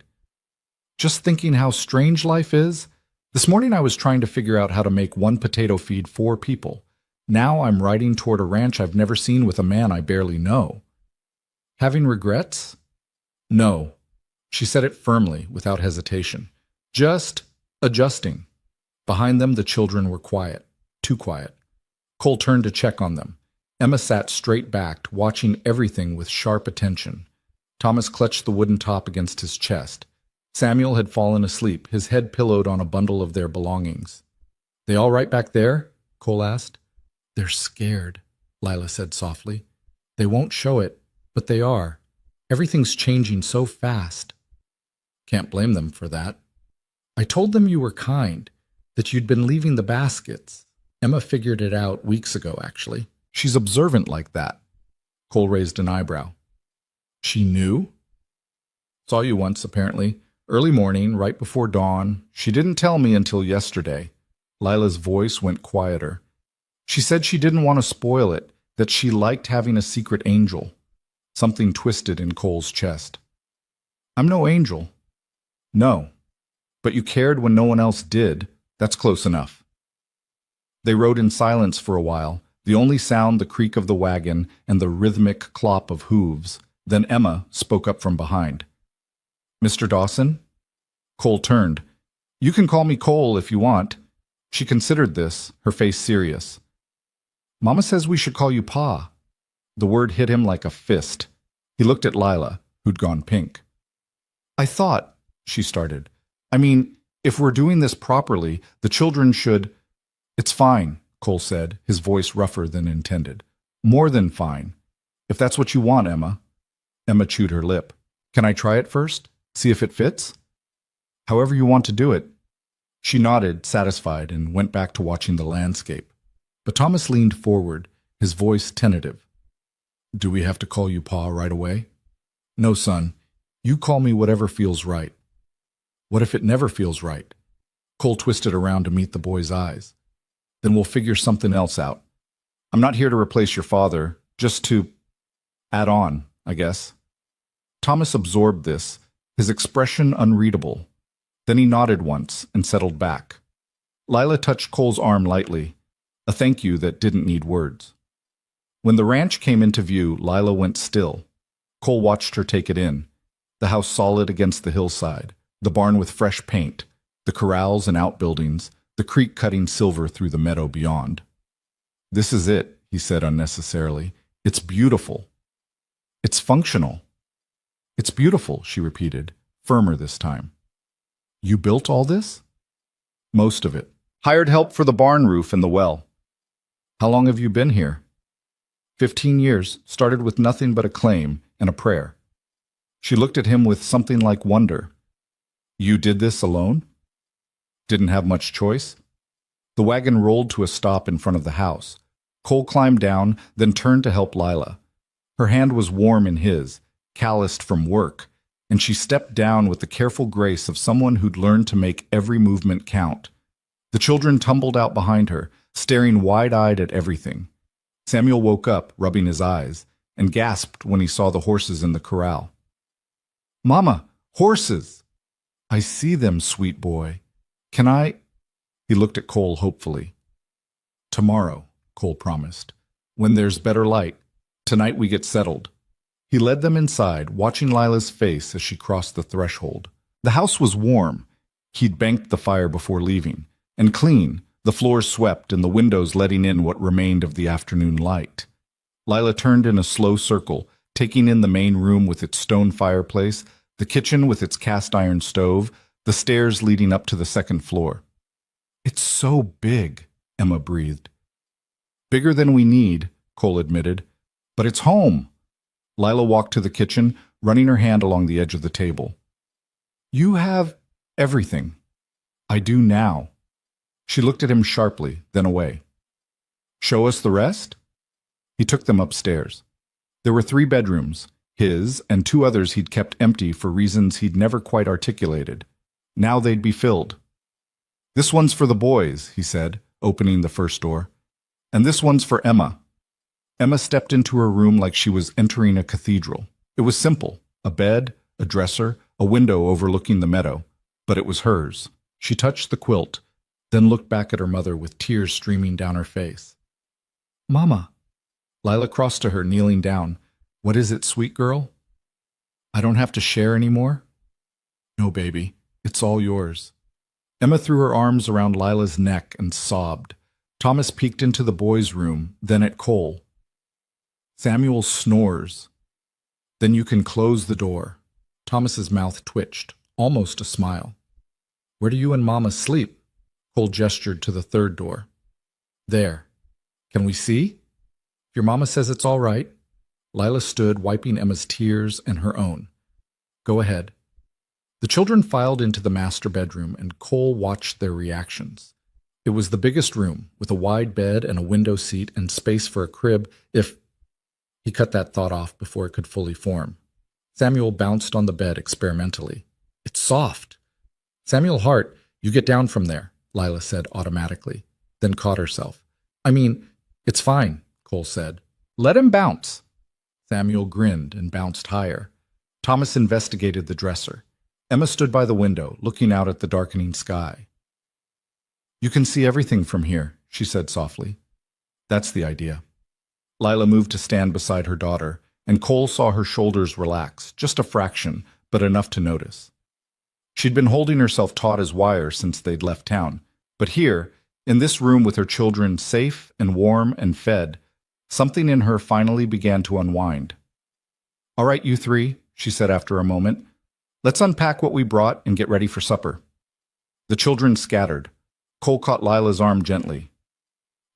Just thinking how strange life is. This morning I was trying to figure out how to make one potato feed 4 people. Now I'm riding toward a ranch I've never seen with a man I barely know. Having regrets? No. She said it firmly, without hesitation. Just adjusting. Behind them, the children were quiet. Too quiet. Cole turned to check on them. Emma sat straight-backed, watching everything with sharp attention. Thomas clutched the wooden top against his chest. Samuel had fallen asleep, his head pillowed on a bundle of their belongings. "They all right back there?" Cole asked. "They're scared," Lila said softly. "They won't show it, but they are. Everything's changing so fast." "Can't blame them for that." "I told them you were kind, that you'd been leaving the baskets." Emma figured it out weeks ago, actually. She's observant like that. Cole raised an eyebrow. "She knew?" "Saw you once, apparently. Early morning, right before dawn. She didn't tell me until yesterday." Lila's voice went quieter. "She said she didn't want to spoil it, that she liked having a secret angel." Something twisted in Cole's chest. "I'm no angel." "No. But you cared when no one else did. That's close enough." They rode in silence for a while, the only sound the creak of the wagon and the rhythmic clop of hooves. Then Emma spoke up from behind. "Mr. Dawson?" Cole turned. "You can call me Cole if you want." She considered this, her face serious. "Mama says we should call you Pa." The word hit him like a fist. He looked at Lila, who'd gone pink. "I thought," she started. "I mean, if we're doing this properly, the children should—" "It's fine," Cole said, his voice rougher than intended. "More than fine. If that's what you want, Emma." Emma chewed her lip. "Can I try it first? See if it fits?" "However you want to do it." She nodded, satisfied, and went back to watching the landscape. But Thomas leaned forward, his voice tentative. "Do we have to call you Pa right away?" "No, son. You call me whatever feels right." "What if it never feels right?" Cole twisted around to meet the boy's eyes. "Then we'll figure something else out. I'm not here to replace your father, just to add on, I guess." Thomas absorbed this, his expression unreadable. Then he nodded once and settled back. Lila touched Cole's arm lightly, a thank you that didn't need words. When the ranch came into view, Lila went still. Cole watched her take it in, the house solid against the hillside, the barn with fresh paint, the corrals and outbuildings, the creek cutting silver through the meadow beyond. "This is it," he said unnecessarily. "It's beautiful. It's functional." "It's beautiful," she repeated, firmer this time. "You built all this?" "Most of it. Hired help for the barn roof and the well." "How long have you been here?" 15 years, started with nothing but a claim and a prayer." She looked at him with something like wonder. "You did this alone? Didn't have much choice?" The wagon rolled to a stop in front of the house. Cole climbed down, then turned to help Lila. Her hand was warm in his, calloused from work, and she stepped down with the careful grace of someone who'd learned to make every movement count. The children tumbled out behind her, staring wide-eyed at everything. Samuel woke up, rubbing his eyes, and gasped when he saw the horses in the corral. "Mama, horses!" "I see them, sweet boy. Can I—" He looked at Cole hopefully. "Tomorrow," Cole promised. "When there's better light. Tonight we get settled." He led them inside, watching Lila's face as she crossed the threshold. The house was warm. He'd banked the fire before leaving. And clean, the floors swept and the windows letting in what remained of the afternoon light. Lila turned in a slow circle, taking in the main room with its stone fireplace, the kitchen with its cast-iron stove, the stairs leading up to the second floor. "It's so big," Emma breathed. "Bigger than we need," Cole admitted. "But it's home." Lila walked to the kitchen, running her hand along the edge of the table. "You have everything." "I do now." She looked at him sharply, then away. "Show us the rest?" He took them upstairs. There were 3 bedrooms, his and 2 others he'd kept empty for reasons he'd never quite articulated. Now they'd be filled. "This one's for the boys," he said, opening the first door. "And this one's for Emma." Emma stepped into her room like she was entering a cathedral. It was simple: a bed, a dresser, a window overlooking the meadow, but it was hers. She touched the quilt, then looked back at her mother with tears streaming down her face. "Mama." Lila crossed to her, kneeling down. "What is it, sweet girl? I don't have to share anymore?" "No, baby. It's all yours." Emma threw her arms around Lila's neck and sobbed. Thomas peeked into the boys' room, then at Cole. "Samuel snores. Then you can close the door." Thomas's mouth twitched, almost a smile. "Where do you and Mama sleep?" Cole gestured to the third door. "There. Can we see?" "If your mama says it's all right." Lila stood, wiping Emma's tears and her own. "Go ahead." The children filed into the master bedroom, and Cole watched their reactions. It was the biggest room, with a wide bed and a window seat and space for a crib if... He cut that thought off before it could fully form. Samuel bounced on the bed experimentally. "It's soft." "Samuel Hart, you get down from there," Lila said automatically, then caught herself. "I mean, it's fine," Cole said. "Let him bounce." Samuel grinned and bounced higher. Thomas investigated the dresser. Emma stood by the window, looking out at the darkening sky. "You can see everything from here," she said softly. "That's the idea." Lila moved to stand beside her daughter, and Cole saw her shoulders relax, just a fraction, but enough to notice. She'd been holding herself taut as wire since they'd left town, but here, in this room with her children safe and warm and fed, something in her finally began to unwind. "All right, you three," she said after a moment. "Let's unpack what we brought and get ready for supper." The children scattered. Cole caught Lila's arm gently.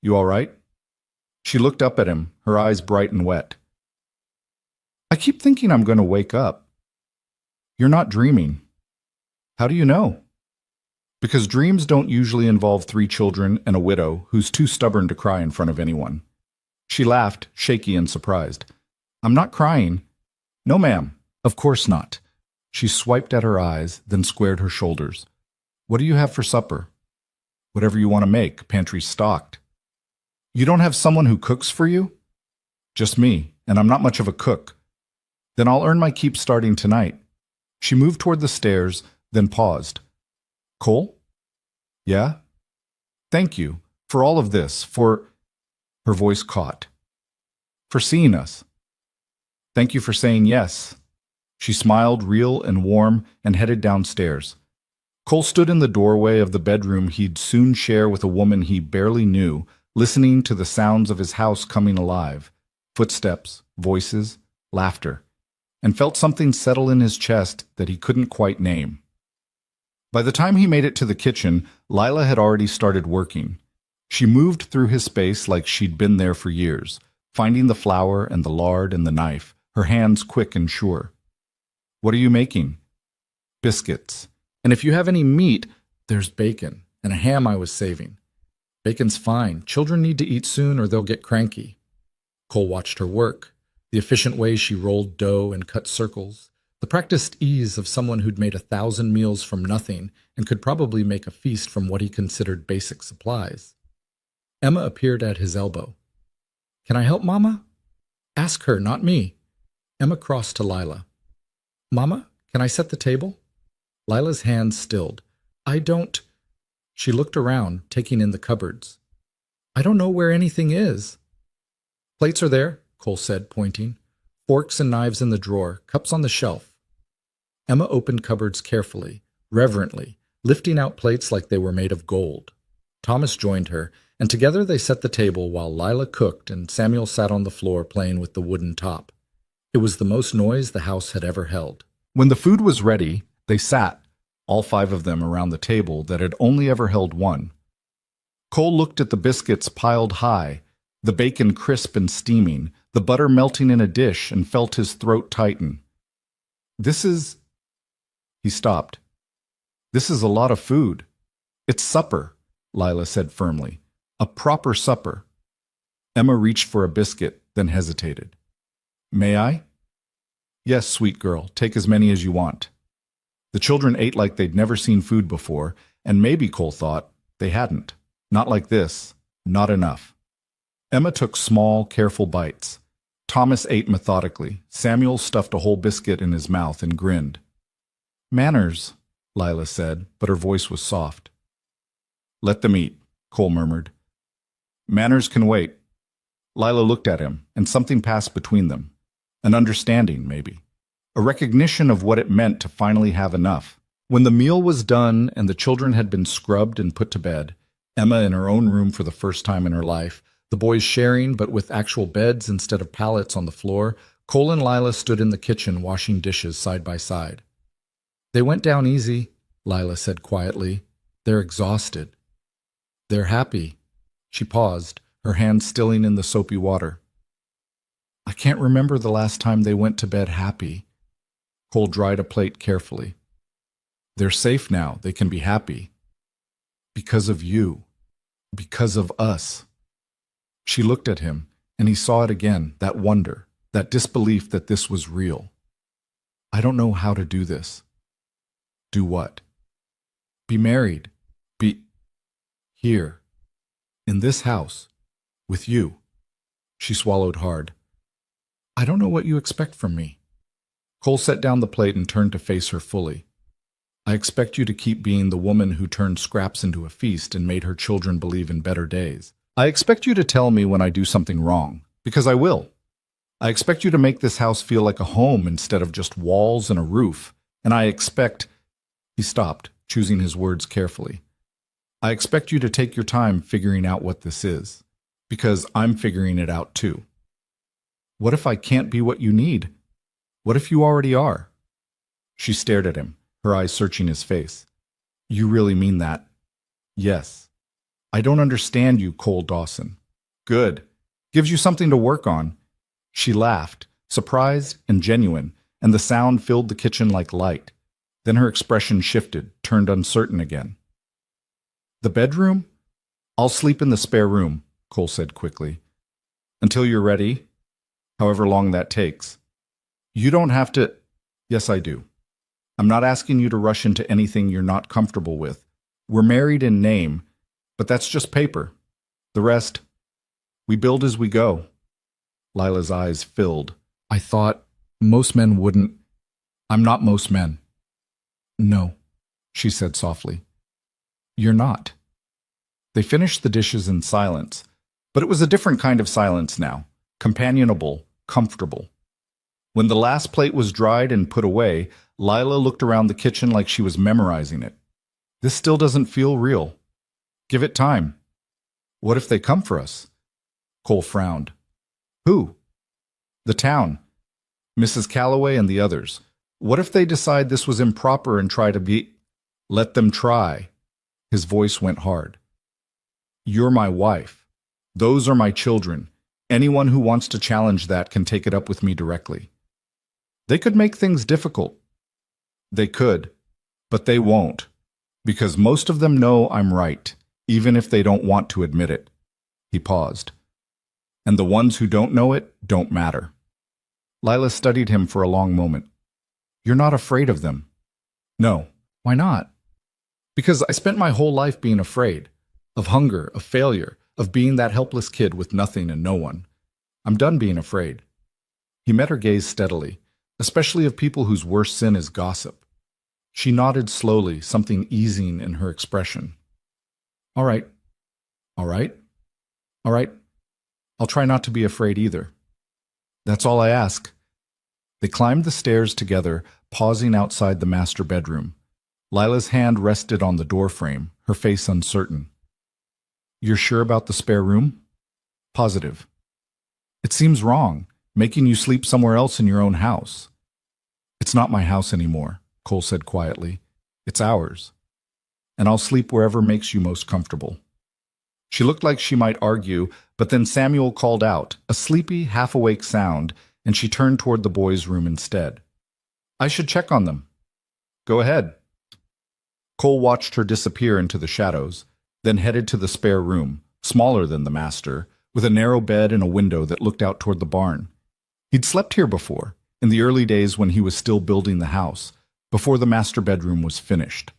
"You all right?" She looked up at him, her eyes bright and wet. "I keep thinking I'm going to wake up." "You're not dreaming." "How do you know?" "Because dreams don't usually involve 3 children and a widow who's too stubborn to cry in front of anyone." She laughed, shaky and surprised. "I'm not crying." "No, ma'am. Of course not." She swiped at her eyes, then squared her shoulders. "What do you have for supper?" "Whatever you want to make. Pantry's stocked." "You don't have someone who cooks for you?" "Just me, and I'm not much of a cook." "Then I'll earn my keep starting tonight." She moved toward the stairs, then paused. "Cole?" "Yeah?" "Thank you for all of this, for..." Her voice caught. "For seeing us." "Thank you for saying yes." She smiled, real and warm, and headed downstairs. Cole stood in the doorway of the bedroom he'd soon share with a woman he barely knew, listening to the sounds of his house coming alive, footsteps, voices, laughter, and felt something settle in his chest that he couldn't quite name. By the time he made it to the kitchen, Lila had already started working. She moved through his space like she'd been there for years, finding the flour and the lard and the knife, her hands quick and sure. "What are you making?" "Biscuits. And if you have any meat, there's bacon and a ham I was saving." "Bacon's fine. Children need to eat soon or they'll get cranky." Cole watched her work, the efficient way she rolled dough and cut circles, the practiced ease of someone who'd made 1,000 meals from nothing and could probably make a feast from what he considered basic supplies. Emma appeared at his elbow. "Can I help, Mama?" "Ask her, not me." Emma crossed to Lila. "Mama, can I set the table?" Lila's hands stilled. "I don't..." She looked around, taking in the cupboards. "I don't know where anything is." "Plates are there," Cole said, pointing. "Forks and knives in the drawer, cups on the shelf." Emma opened cupboards carefully, reverently, lifting out plates like they were made of gold. Thomas joined her, and together they set the table while Lila cooked and Samuel sat on the floor playing with the wooden top. It was the most noise the house had ever held. When the food was ready, they sat, all 5 of them around the table that had only ever held one. Cole looked at the biscuits piled high, the bacon crisp and steaming, the butter melting in a dish, and felt his throat tighten. "This is..." He stopped. "This is a lot of food." "It's supper," Lila said firmly. "A proper supper." Emma reached for a biscuit, then hesitated. "May I?" "Yes, sweet girl, take as many as you want." The children ate like they'd never seen food before, and maybe, Cole thought, they hadn't. Not like this. Not enough. Emma took small, careful bites. Thomas ate methodically. Samuel stuffed a whole biscuit in his mouth and grinned. Manners, Lila said, but her voice was soft. Let them eat, Cole murmured. Manners can wait. Lila looked at him, and something passed between them. An understanding, maybe. A recognition of what it meant to finally have enough. When the meal was done and the children had been scrubbed and put to bed, Emma in her own room for the first time in her life, the boys sharing but with actual beds instead of pallets on the floor, Cole and Lila stood in the kitchen washing dishes side by side. They went down easy, Lila said quietly. They're exhausted. They're happy. She paused, her hand stilling in the soapy water. I can't remember the last time they went to bed happy. Cole dried a plate carefully. They're safe now. They can be happy. Because of you. Because of us. She looked at him, and he saw it again, that wonder, that disbelief that this was real. I don't know how to do this. Do what? Be married. Be here. In this house. With you. She swallowed hard. I don't know what you expect from me. Cole set down the plate and turned to face her fully. I expect you to keep being the woman who turned scraps into a feast and made her children believe in better days. I expect you to tell me when I do something wrong, because I will. I expect you to make this house feel like a home instead of just walls and a roof. And I expect... He stopped, choosing his words carefully. I expect you to take your time figuring out what this is, because I'm figuring it out too. What if I can't be what you need? What if you already are? She stared at him, her eyes searching his face. You really mean that? Yes. I don't understand you, Cole Dawson. Good. Gives you something to work on. She laughed, surprised and genuine, and the sound filled the kitchen like light. Then her expression shifted, turned uncertain again. The bedroom? I'll sleep in the spare room, Cole said quickly. Until you're ready, however long that takes. You don't have to... Yes, I do. I'm not asking you to rush into anything you're not comfortable with. We're married in name, but that's just paper. The rest, we build as we go. Lila's eyes filled. I thought most men wouldn't... I'm not most men. No, she said softly. You're not. They finished the dishes in silence, but it was a different kind of silence now, companionable, comfortable. When the last plate was dried and put away, Lila looked around the kitchen like she was memorizing it. This still doesn't feel real. Give it time. What if they come for us? Cole frowned. Who? The town. Mrs. Calloway and the others. What if they decide this was improper and try to be... Let them try. His voice went hard. You're my wife. Those are my children. Anyone who wants to challenge that can take it up with me directly. They could make things difficult. They could, but they won't, because most of them know I'm right, even if they don't want to admit it. He paused. And the ones who don't know it don't matter. Lila studied him for a long moment. You're not afraid of them. No. Why not? Because I spent my whole life being afraid. Of hunger, of failure, of being that helpless kid with nothing and no one. I'm done being afraid. He met her gaze steadily, especially of people whose worst sin is gossip. She nodded slowly, something easing in her expression. All right. All right. All right. I'll try not to be afraid either. That's all I ask. They climbed the stairs together, pausing outside the master bedroom. Lila's hand rested on the doorframe, her face uncertain. You're sure about the spare room? Positive. It seems wrong, making you sleep somewhere else in your own house. It's not my house anymore, Cole said quietly. It's ours. And I'll sleep wherever makes you most comfortable. She looked like she might argue, but then Samuel called out, a sleepy, half-awake sound, and she turned toward the boys' room instead. I should check on them. Go ahead. Cole watched her disappear into the shadows, then headed to the spare room, smaller than the master, with a narrow bed and a window that looked out toward the barn. He'd slept here before, in the early days when he was still building the house, before the master bedroom was finished.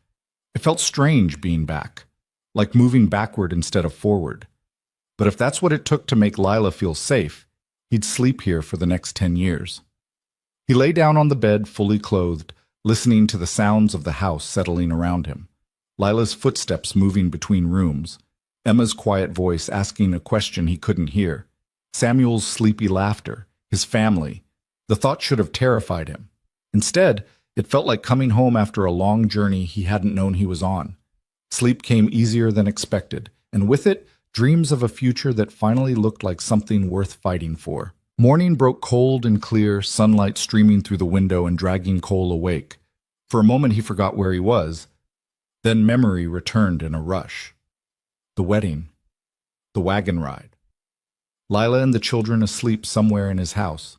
It felt strange being back, like moving backward instead of forward. But if that's what it took to make Lila feel safe, he'd sleep here for the next 10 years. He lay down on the bed, fully clothed, listening to the sounds of the house settling around him. Lila's footsteps moving between rooms, Emma's quiet voice asking a question he couldn't hear, Samuel's sleepy laughter, his family. The thought should have terrified him. Instead, it felt like coming home after a long journey he hadn't known he was on. Sleep came easier than expected, and with it, dreams of a future that finally looked like something worth fighting for. Morning broke cold and clear, sunlight streaming through the window and dragging Cole awake. For a moment he forgot where he was. Then memory returned in a rush. The wedding. The wagon ride. Lila and the children asleep somewhere in his house.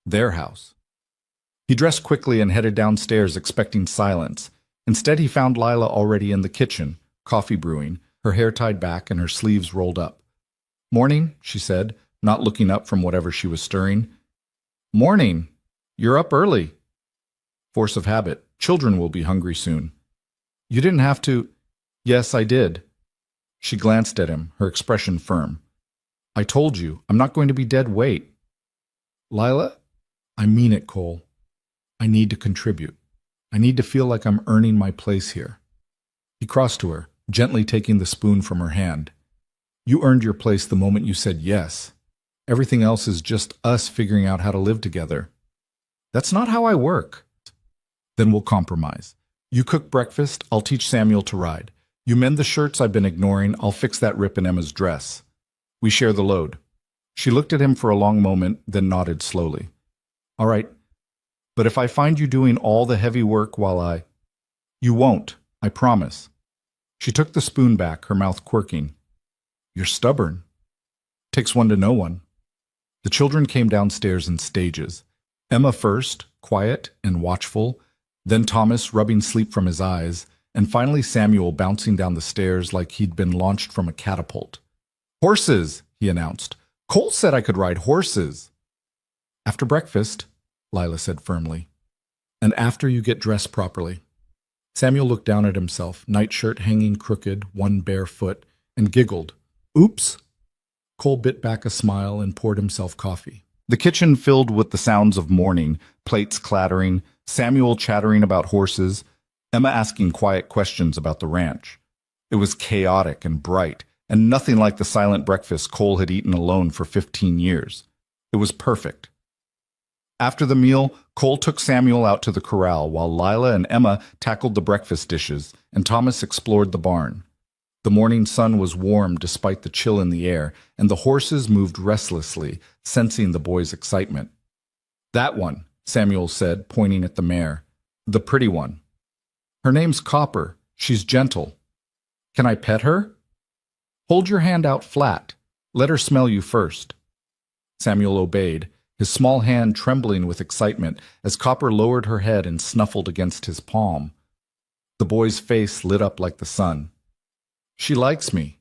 Their house. He dressed quickly and headed downstairs expecting silence. Instead he found Lila already in the kitchen, coffee brewing, her hair tied back and her sleeves rolled up. "Morning," she said, not looking up from whatever she was stirring. "Morning. You're up early." Force of habit. Children will be hungry soon. "You didn't have to." "Yes, I did." She glanced at him, her expression firm. "I told you, I'm not going to be dead weight." "Lila, I mean it, Cole. I need to contribute. I need to feel like I'm earning my place here." He crossed to her, gently taking the spoon from her hand. "You earned your place the moment you said yes. Everything else is just us figuring out how to live together." "That's not how I work." "Then we'll compromise. You cook breakfast, I'll teach Samuel to ride. You mend the shirts I've been ignoring, I'll fix that rip in Emma's dress. We share the load." She looked at him for a long moment, then nodded slowly. "All right, but if I find you doing all the heavy work while You won't, I promise." She took the spoon back, her mouth quirking. "You're stubborn. Takes one to know one." The children came downstairs in stages. Emma first, quiet and watchful, then Thomas rubbing sleep from his eyes, and finally Samuel bouncing down the stairs like he'd been launched from a catapult. "Horses," he announced. "Cole said I could ride horses." "After breakfast," Lila said firmly. "And after you get dressed properly." Samuel looked down at himself, nightshirt hanging crooked, one bare foot, and giggled. "Oops." Cole bit back a smile and poured himself coffee. The kitchen filled with the sounds of morning, plates clattering, Samuel chattering about horses, Emma asking quiet questions about the ranch. It was chaotic and bright, and nothing like the silent breakfast Cole had eaten alone for 15 years. It was perfect. After the meal, Cole took Samuel out to the corral while Lila and Emma tackled the breakfast dishes, and Thomas explored the barn. The morning sun was warm despite the chill in the air, and the horses moved restlessly, sensing the boys' excitement. "That one," Samuel said, pointing at the mare. "The pretty one. Her name's Copper. She's gentle. Can I pet her?" "Hold your hand out flat. Let her smell you first." Samuel obeyed, his small hand trembling with excitement as Copper lowered her head and snuffled against his palm. The boy's face lit up like the sun. "She likes me."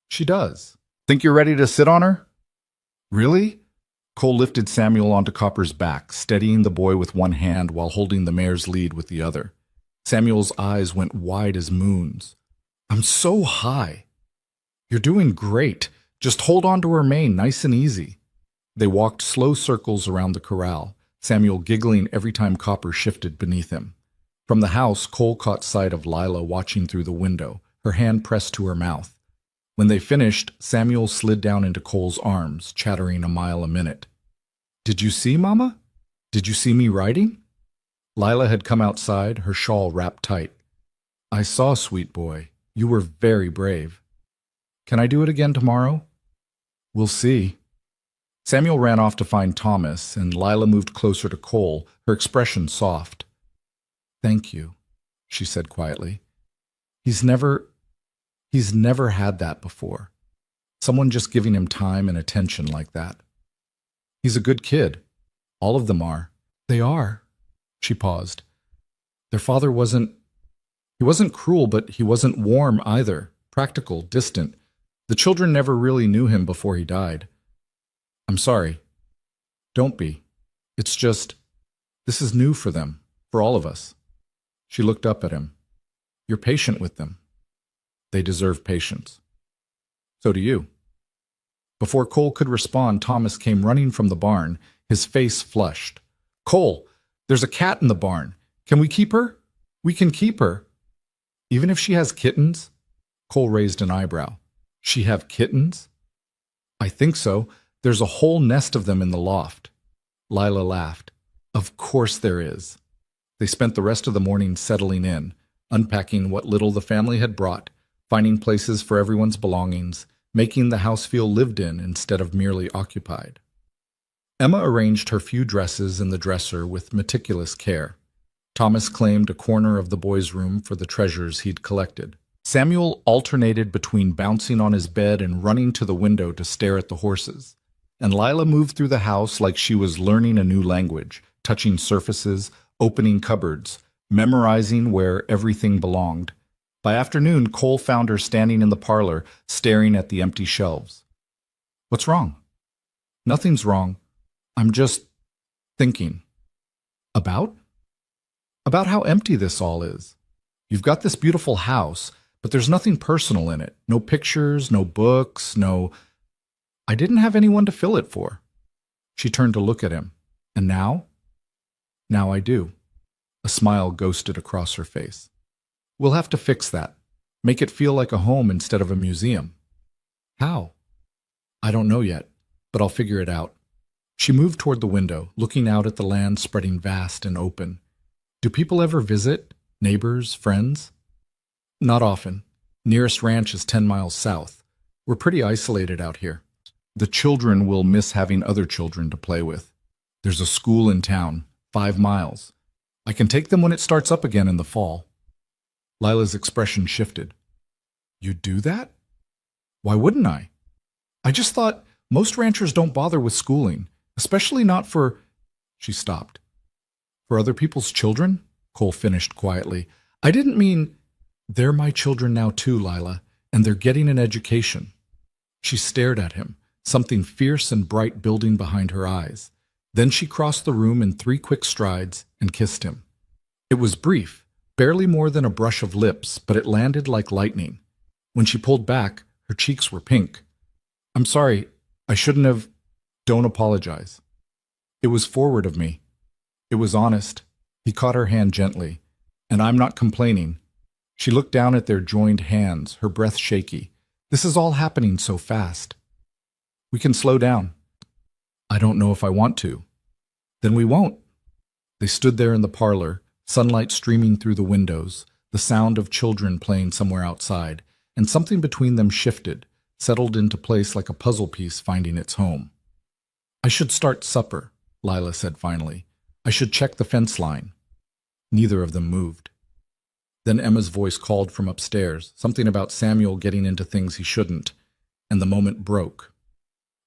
"She does. Think you're ready to sit on her?" "Really?" Cole lifted Samuel onto Copper's back, steadying the boy with one hand while holding the mare's lead with the other. Samuel's eyes went wide as moons. "I'm so high." "You're doing great. Just hold on to her mane, nice and easy." They walked slow circles around the corral, Samuel giggling every time Copper shifted beneath him. From the house, Cole caught sight of Lila watching through the window, her hand pressed to her mouth. When they finished, Samuel slid down into Cole's arms, chattering a mile a minute. "Did you see, Mama? Did you see me riding?" Lila had come outside, her shawl wrapped tight. "I saw, sweet boy. You were very brave. Can I do it again tomorrow?" "We'll see." Samuel ran off to find Thomas, and Lila moved closer to Cole, her expression soft. "Thank you," she said quietly. He's never had that before. Someone just giving him time and attention like that. He's a good kid. All of them are. They are." She paused. "Their father he wasn't cruel, but he wasn't warm either. Practical, distant. The children never really knew him before he died." "I'm sorry." "Don't be. It's just, this is new for them, for all of us." She looked up at him. "You're patient with them. They deserve patience. So do you." Before Cole could respond, Thomas came running from the barn, his face flushed. "Cole, there's a cat in the barn. Can we keep her? We can keep her. Even if she has kittens? Cole raised an eyebrow. She have kittens? I think so. There's a whole nest of them in the loft. Lila laughed. Of course there is. They spent the rest of the morning settling in, unpacking what little the family had brought, finding places for everyone's belongings, making the house feel lived in instead of merely occupied. Emma arranged her few dresses in the dresser with meticulous care. Thomas claimed a corner of the boys' room for the treasures he'd collected. Samuel alternated between bouncing on his bed and running to the window to stare at the horses. And Lila moved through the house like she was learning a new language, touching surfaces, opening cupboards, memorizing where everything belonged. By afternoon, Cole found her standing in the parlor, staring at the empty shelves. What's wrong? Nothing's wrong. I'm just thinking. About? About how empty this all is. You've got this beautiful house, but there's nothing personal in it. No pictures, no books, no... I didn't have anyone to fill it for. She turned to look at him. And now? Now I do. A smile ghosted across her face. We'll have to fix that. Make it feel like a home instead of a museum. How? I don't know yet, but I'll figure it out. She moved toward the window, looking out at the land spreading vast and open. Do people ever visit? Neighbors? Friends? Not often. Nearest ranch is 10 miles south. We're pretty isolated out here. The children will miss having other children to play with. There's a school in town, 5 miles. I can take them when it starts up again in the fall. Lila's expression shifted. You do that? Why wouldn't I? I just thought most ranchers don't bother with schooling, especially not for... She stopped. For other people's children? Cole finished quietly. I didn't mean... They're my children now too, Lila, and they're getting an education. She stared at him, something fierce and bright building behind her eyes. Then she crossed the room in 3 quick strides and kissed him. It was brief, barely more than a brush of lips, but it landed like lightning. When she pulled back, her cheeks were pink. I'm sorry, I shouldn't have... Don't apologize. It was forward of me. It was honest. He caught her hand gently. And I'm not complaining. She looked down at their joined hands, her breath shaky. This is all happening so fast. We can slow down. I don't know if I want to. Then we won't. They stood there in the parlor, sunlight streaming through the windows, the sound of children playing somewhere outside, and something between them shifted, settled into place like a puzzle piece finding its home. I should start supper, Lila said finally. I should check the fence line. Neither of them moved. Then Emma's voice called from upstairs, something about Samuel getting into things he shouldn't, and the moment broke.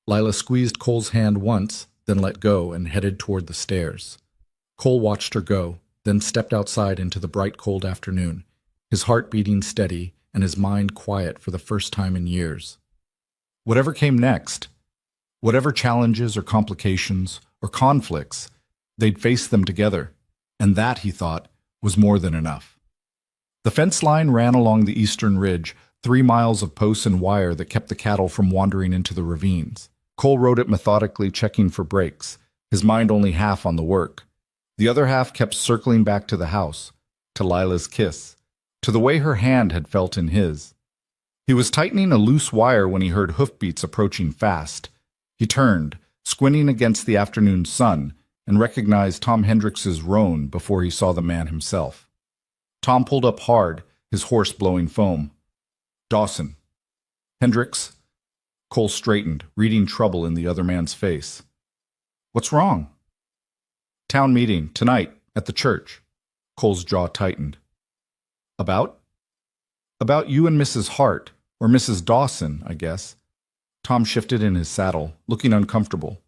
Lila squeezed Cole's hand once, then let go and headed toward the stairs. Cole watched her go, then stepped outside into the bright cold afternoon, his heart beating steady and his mind quiet for the first time in years. Whatever came next, whatever challenges or complications or conflicts, they'd face them together, and that, he thought, was more than enough. The fence line ran along the eastern ridge, 3 miles of posts and wire that kept the cattle from wandering into the ravines. Cole rode it methodically, checking for breaks, his mind only half on the work. The other half kept circling back to the house, to Lila's kiss, to the way her hand had felt in his. He was tightening a loose wire when he heard hoofbeats approaching fast. He turned, squinting against the afternoon sun, and recognized Tom Hendricks's roan before he saw the man himself. Tom pulled up hard, his horse blowing foam. Dawson. Hendricks. Cole straightened, reading trouble in the other man's face. What's wrong? Town meeting, tonight, at the church. Cole's jaw tightened. About? About you and Mrs. Hart, or Mrs. Dawson, I guess. Tom shifted in his saddle, looking uncomfortable.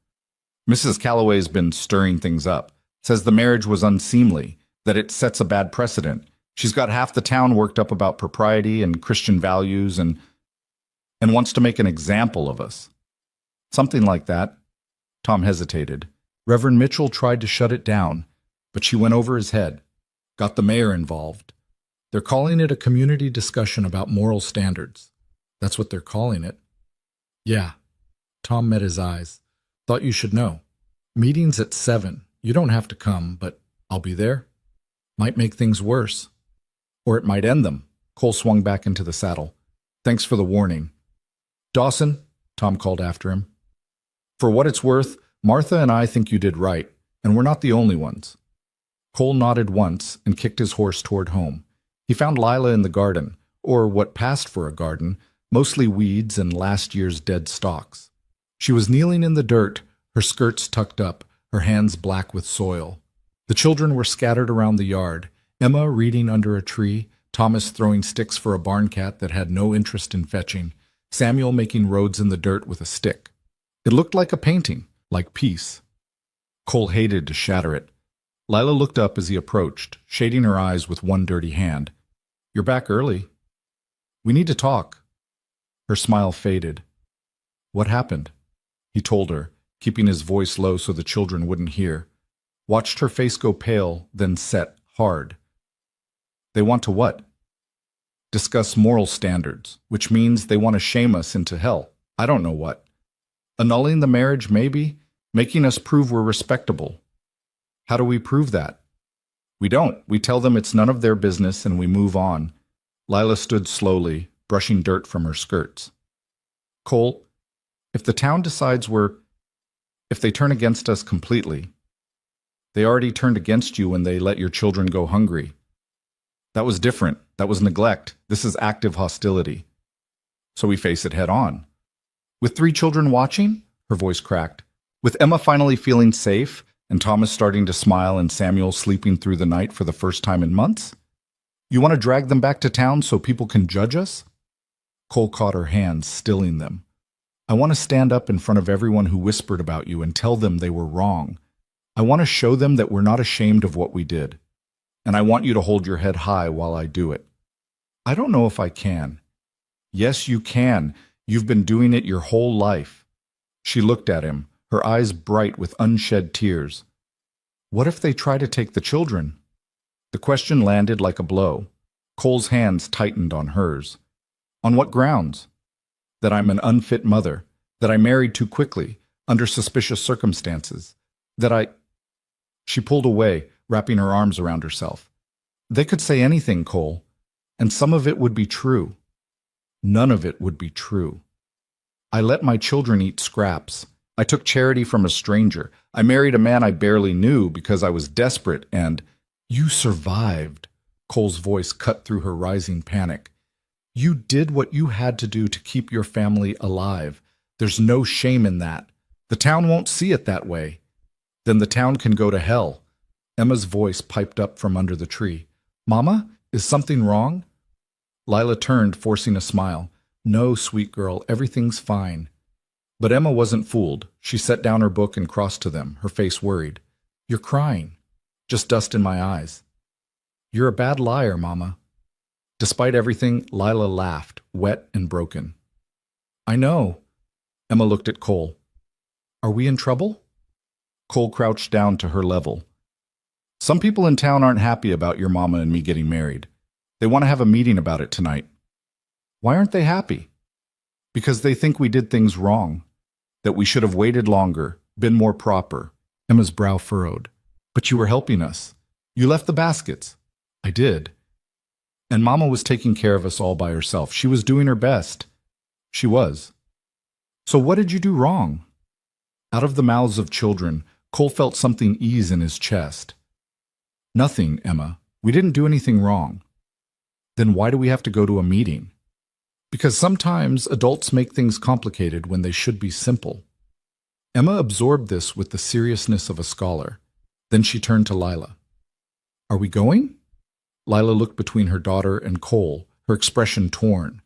Mrs. Calloway's been stirring things up. Says the marriage was unseemly, that it sets a bad precedent. She's got half the town worked up about propriety and Christian values and wants to make an example of us. Something like that. Tom hesitated. Reverend Mitchell tried to shut it down, but she went over his head. Got the mayor involved. They're calling it a community discussion about moral standards. That's what they're calling it. Yeah. Tom met his eyes. Thought you should know. Meeting's at 7. You don't have to come, but I'll be there. Might make things worse. Or it might end them. Cole swung back into the saddle. Thanks for the warning. Dawson, Tom called after him. For what it's worth, Martha and I think you did right, and we're not the only ones. Cole nodded once and kicked his horse toward home. He found Lila in the garden, or what passed for a garden, mostly weeds and last year's dead stalks. She was kneeling in the dirt, her skirts tucked up, her hands black with soil. The children were scattered around the yard, Emma reading under a tree, Thomas throwing sticks for a barn cat that had no interest in fetching, Samuel making roads in the dirt with a stick. It looked like a painting, like peace. Cole hated to shatter it. Lila looked up as he approached, shading her eyes with one dirty hand. You're back early. We need to talk. Her smile faded. What happened? He told her, keeping his voice low so the children wouldn't hear. Watched her face go pale, then set, hard. They want to what? Discuss moral standards, which means they want to shame us into hell. I don't know what. Annulling the marriage, maybe? Making us prove we're respectable. How do we prove that? We don't. We tell them it's none of their business and we move on. Lila stood slowly, brushing dirt from her skirts. Cole, if the town decides if they turn against us completely, they already turned against you when they let your children go hungry. That was different. That was neglect. This is active hostility. So we face it head on. With 3 children watching? Her voice cracked. With Emma finally feeling safe, and Thomas starting to smile and Samuel sleeping through the night for the first time in months? You want to drag them back to town so people can judge us? Cole caught her hands, stilling them. I want to stand up in front of everyone who whispered about you and tell them they were wrong. I want to show them that we're not ashamed of what we did. And I want you to hold your head high while I do it. I don't know if I can. Yes, you can. You've been doing it your whole life. She looked at him, her eyes bright with unshed tears. What if they try to take the children? The question landed like a blow. Cole's hands tightened on hers. On what grounds? That I'm an unfit mother, that I married too quickly, under suspicious circumstances, She pulled away, wrapping her arms around herself. They could say anything, Cole, and some of it would be true. None of it would be true. I let my children eat scraps. I took charity from a stranger. I married a man I barely knew because I was desperate and... You survived. Cole's voice cut through her rising panic. You did what you had to do to keep your family alive. There's no shame in that. The town won't see it that way. Then the town can go to hell. Emma's voice piped up from under the tree. Mama, is something wrong? Lila turned, forcing a smile. No, sweet girl, everything's fine. But Emma wasn't fooled. She set down her book and crossed to them, her face worried. You're crying. Just dust in my eyes. You're a bad liar, Mama. Despite everything, Lila laughed, wet and broken. I know. Emma looked at Cole. Are we in trouble? Cole crouched down to her level. Some people in town aren't happy about your mama and me getting married. They want to have a meeting about it tonight. Why aren't they happy? Because they think we did things wrong. That we should have waited longer, been more proper. Emma's brow furrowed. But you were helping us. You left the baskets. I did. And Mama was taking care of us all by herself. She was doing her best. She was. So what did you do wrong? Out of the mouths of children, Cole felt something ease in his chest. Nothing, Emma. We didn't do anything wrong. Then why do we have to go to a meeting? Because sometimes adults make things complicated when they should be simple. Emma absorbed this with the seriousness of a scholar. Then she turned to Lila. Are we going? Lila looked between her daughter and Cole, her expression torn.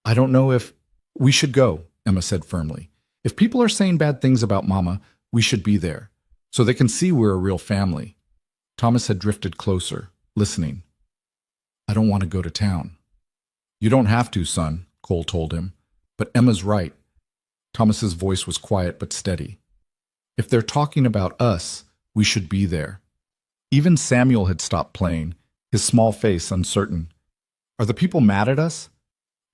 I don't know if... We should go, Emma said firmly. If people are saying bad things about Mama, we should be there, so they can see we're a real family. Thomas had drifted closer, listening. I don't want to go to town. You don't have to, son, Cole told him. But Emma's right. Thomas's voice was quiet but steady. If they're talking about us, we should be there. Even Samuel had stopped playing, his small face uncertain. Are the people mad at us?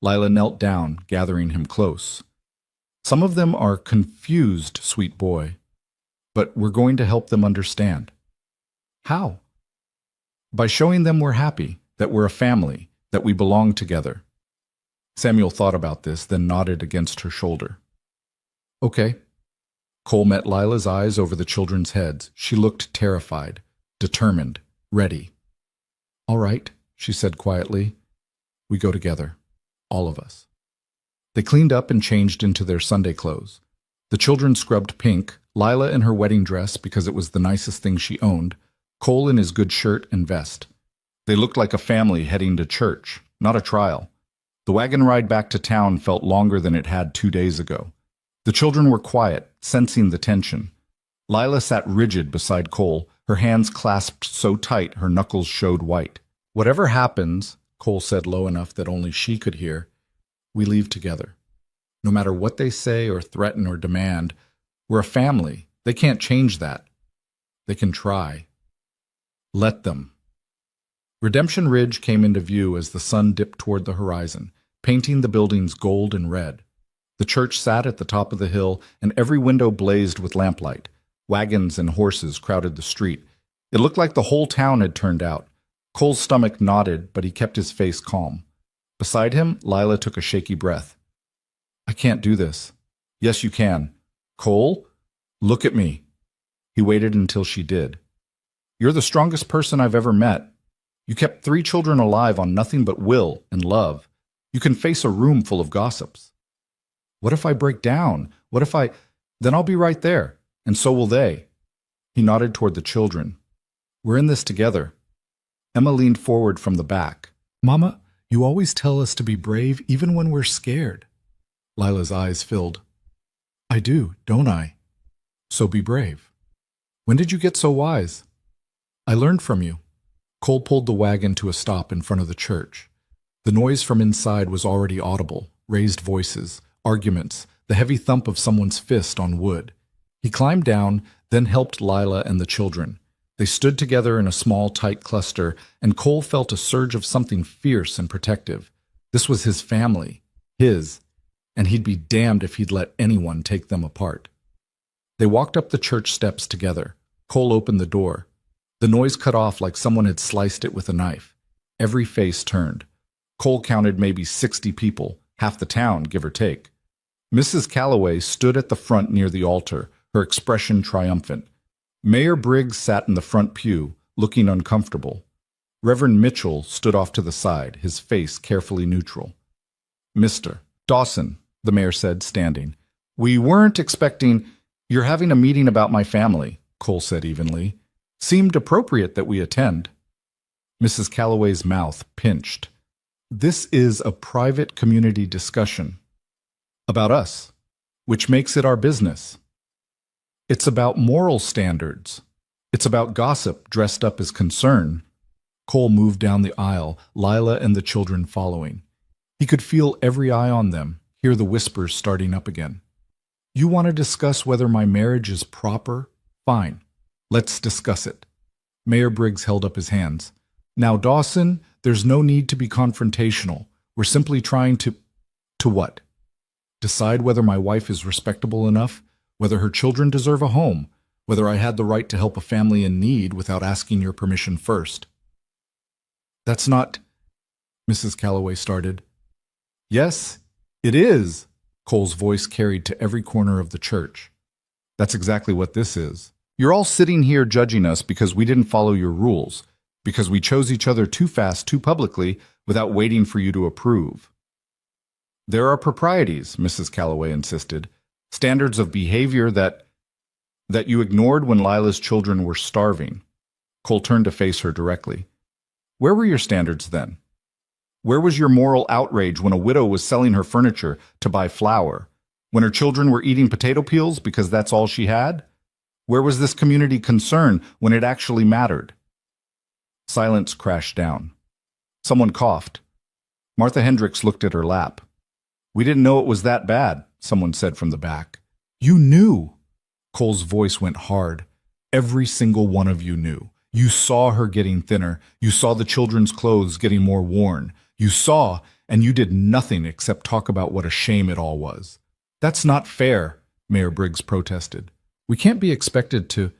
Lila knelt down, gathering him close. Some of them are confused, sweet boy. But we're going to help them understand. How? By showing them we're happy, that we're a family, that we belong together. Samuel thought about this, then nodded against her shoulder. Okay. Cole met Lila's eyes over the children's heads. She looked terrified, determined, ready. All right, she said quietly. We go together. All of us. They cleaned up and changed into their Sunday clothes. The children scrubbed pink, Lila in her wedding dress because it was the nicest thing she owned, Cole in his good shirt and vest. They looked like a family heading to church, not a trial. The wagon ride back to town felt longer than it had 2 days ago. The children were quiet, sensing the tension. Lila sat rigid beside Cole, her hands clasped so tight her knuckles showed white. Whatever happens, Cole said low enough that only she could hear, we leave together. No matter what they say or threaten or demand, we're a family. They can't change that. They can try. Let them. Redemption Ridge came into view as the sun dipped toward the horizon, painting the buildings gold and red. The church sat at the top of the hill, and every window blazed with lamplight. Wagons and horses crowded the street. It looked like the whole town had turned out. Cole's stomach knotted, but he kept his face calm. Beside him, Lila took a shaky breath. I can't do this. Yes, you can. Cole, look at me. He waited until she did. You're the strongest person I've ever met. You kept 3 children alive on nothing but will and love. You can face a room full of gossips. What if I break down? Then I'll be right there, and so will they. He nodded toward the children. We're in this together. Emma leaned forward from the back. Mama, you always tell us to be brave even when we're scared. Lila's eyes filled. I do, don't I? So be brave. When did you get so wise? I learned from you. Cole pulled the wagon to a stop in front of the church. The noise from inside was already audible, raised voices, arguments, the heavy thump of someone's fist on wood. He climbed down, then helped Lila and the children. They stood together in a small, tight cluster, and Cole felt a surge of something fierce and protective. This was his family, his, and he'd be damned if he'd let anyone take them apart. They walked up the church steps together. Cole opened the door. The noise cut off like someone had sliced it with a knife. Every face turned. Cole counted maybe 60 people, half the town, give or take. Mrs. Calloway stood at the front near the altar, her expression triumphant. Mayor Briggs sat in the front pew, looking uncomfortable. Reverend Mitchell stood off to the side, his face carefully neutral. Mr. Dawson, the mayor said, standing. We weren't expecting... You're having a meeting about my family, Cole said evenly. Seemed appropriate that we attend. Mrs. Calloway's mouth pinched. This is a private community discussion. About us, which makes it our business. It's about moral standards. It's about gossip dressed up as concern. Cole moved down the aisle, Lila and the children following. He could feel every eye on them, hear the whispers starting up again. You want to discuss whether my marriage is proper? Fine. Let's discuss it. Mayor Briggs held up his hands. Now, Dawson, there's no need to be confrontational. We're simply trying to... To what? Decide whether my wife is respectable enough, whether her children deserve a home, whether I had the right to help a family in need without asking your permission first. That's not... Mrs. Calloway started. Yes, it is, Cole's voice carried to every corner of the church. That's exactly what this is. You're all sitting here judging us because we didn't follow your rules, because we chose each other too fast, too publicly, without waiting for you to approve. There are proprieties, Mrs. Calloway insisted, standards of behavior that you ignored when Lila's children were starving. Cole turned to face her directly. Where were your standards then? Where was your moral outrage when a widow was selling her furniture to buy flour? When her children were eating potato peels because that's all she had? Where was this community concern when it actually mattered? Silence crashed down. Someone coughed. Martha Hendricks looked at her lap. We didn't know it was that bad, someone said from the back. You knew. Cole's voice went hard. Every single one of you knew. You saw her getting thinner. You saw the children's clothes getting more worn. You saw, and you did nothing except talk about what a shame it all was. That's not fair, Mayor Briggs protested. We can't be expected to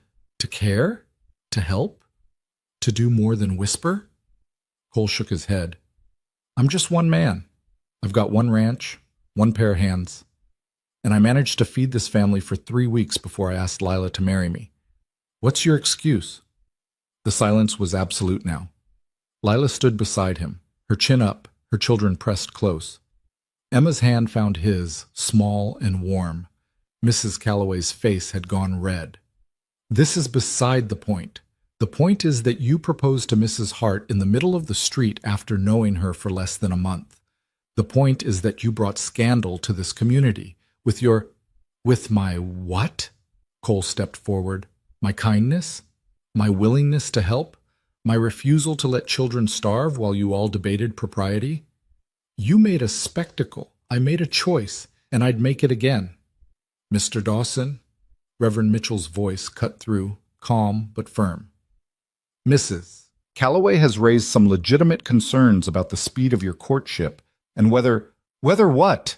care? To help? To do more than whisper? Cole shook his head. I'm just one man. I've got one ranch, one pair of hands, and I managed to feed this family for 3 weeks before I asked Lila to marry me. What's your excuse? The silence was absolute now. Lila stood beside him, her chin up, her children pressed close. Emma's hand found his, small and warm. Mrs. Calloway's face had gone red. This is beside the point. The point is that you proposed to Mrs. Hart in the middle of the street after knowing her for less than a month. The point is that you brought scandal to this community. With my what? Cole stepped forward. My kindness? My willingness to help? My refusal to let children starve while you all debated propriety? You made a spectacle. I made a choice, and I'd make it again. Mr. Dawson? Reverend Mitchell's voice cut through, calm but firm. Mrs. Calloway has raised some legitimate concerns about the speed of your courtship and whether what?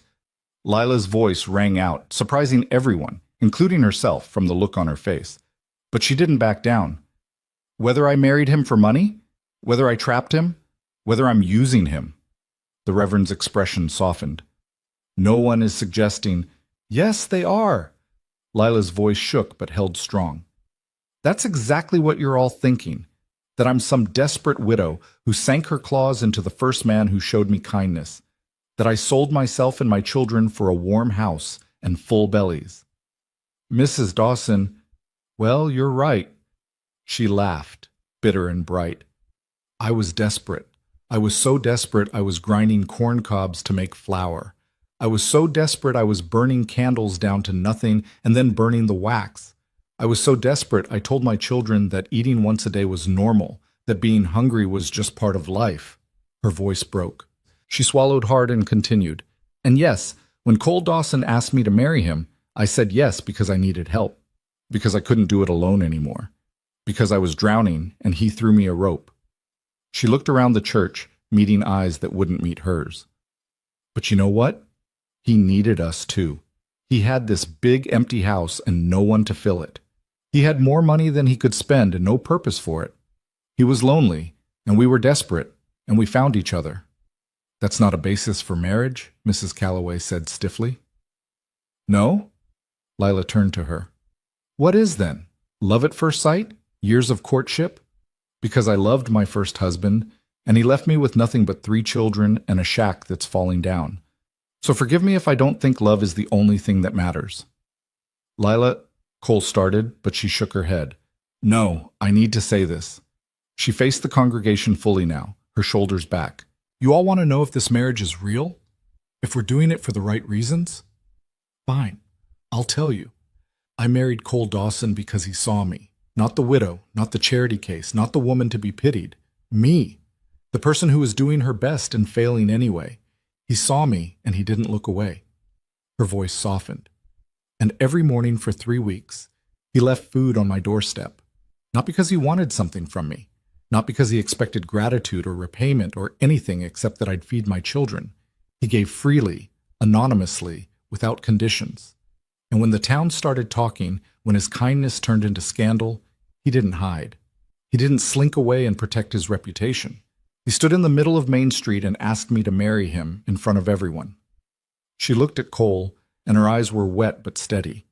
Lila's voice rang out, surprising everyone, including herself, from the look on her face. But she didn't back down. Whether I married him for money? Whether I trapped him? Whether I'm using him? The Reverend's expression softened. No one is suggesting, yes, they are. Lila's voice shook but held strong. That's exactly what you're all thinking, that I'm some desperate widow who sank her claws into the first man who showed me kindness, that I sold myself and my children for a warm house and full bellies. Mrs. Dawson, well, you're right. She laughed, bitter and bright. I was desperate. I was so desperate I was grinding corn cobs to make flour. I was so desperate I was burning candles down to nothing and then burning the wax. I was so desperate I told my children that eating once a day was normal, that being hungry was just part of life. Her voice broke. She swallowed hard and continued. And yes, when Cole Dawson asked me to marry him, I said yes because I needed help, because I couldn't do it alone anymore, because I was drowning and he threw me a rope. She looked around the church, meeting eyes that wouldn't meet hers. But you know what? He needed us too. He had this big empty house and no one to fill it. He had more money than he could spend and no purpose for it. He was lonely, and we were desperate, and we found each other. That's not a basis for marriage, Mrs. Calloway said stiffly. No? Lila turned to her. What is then? Love at first sight? Years of courtship? Because I loved my first husband, and he left me with nothing but 3 children and a shack that's falling down. So forgive me if I don't think love is the only thing that matters. Lila, Cole started, but she shook her head. No, I need to say this. She faced the congregation fully now, her shoulders back. You all want to know if this marriage is real? If we're doing it for the right reasons? Fine, I'll tell you. I married Cole Dawson because he saw me. Not the widow, not the charity case, not the woman to be pitied. Me. The person who was doing her best and failing anyway. He saw me and he didn't look away. Her voice softened. And every morning for 3 weeks, he left food on my doorstep. Not because he wanted something from me. Not because he expected gratitude or repayment or anything except that I'd feed my children. He gave freely, anonymously, without conditions. And when the town started talking, when his kindness turned into scandal, he didn't hide. He didn't slink away and protect his reputation. He stood in the middle of Main Street and asked me to marry him in front of everyone. She looked at Cole, and her eyes were wet but steady.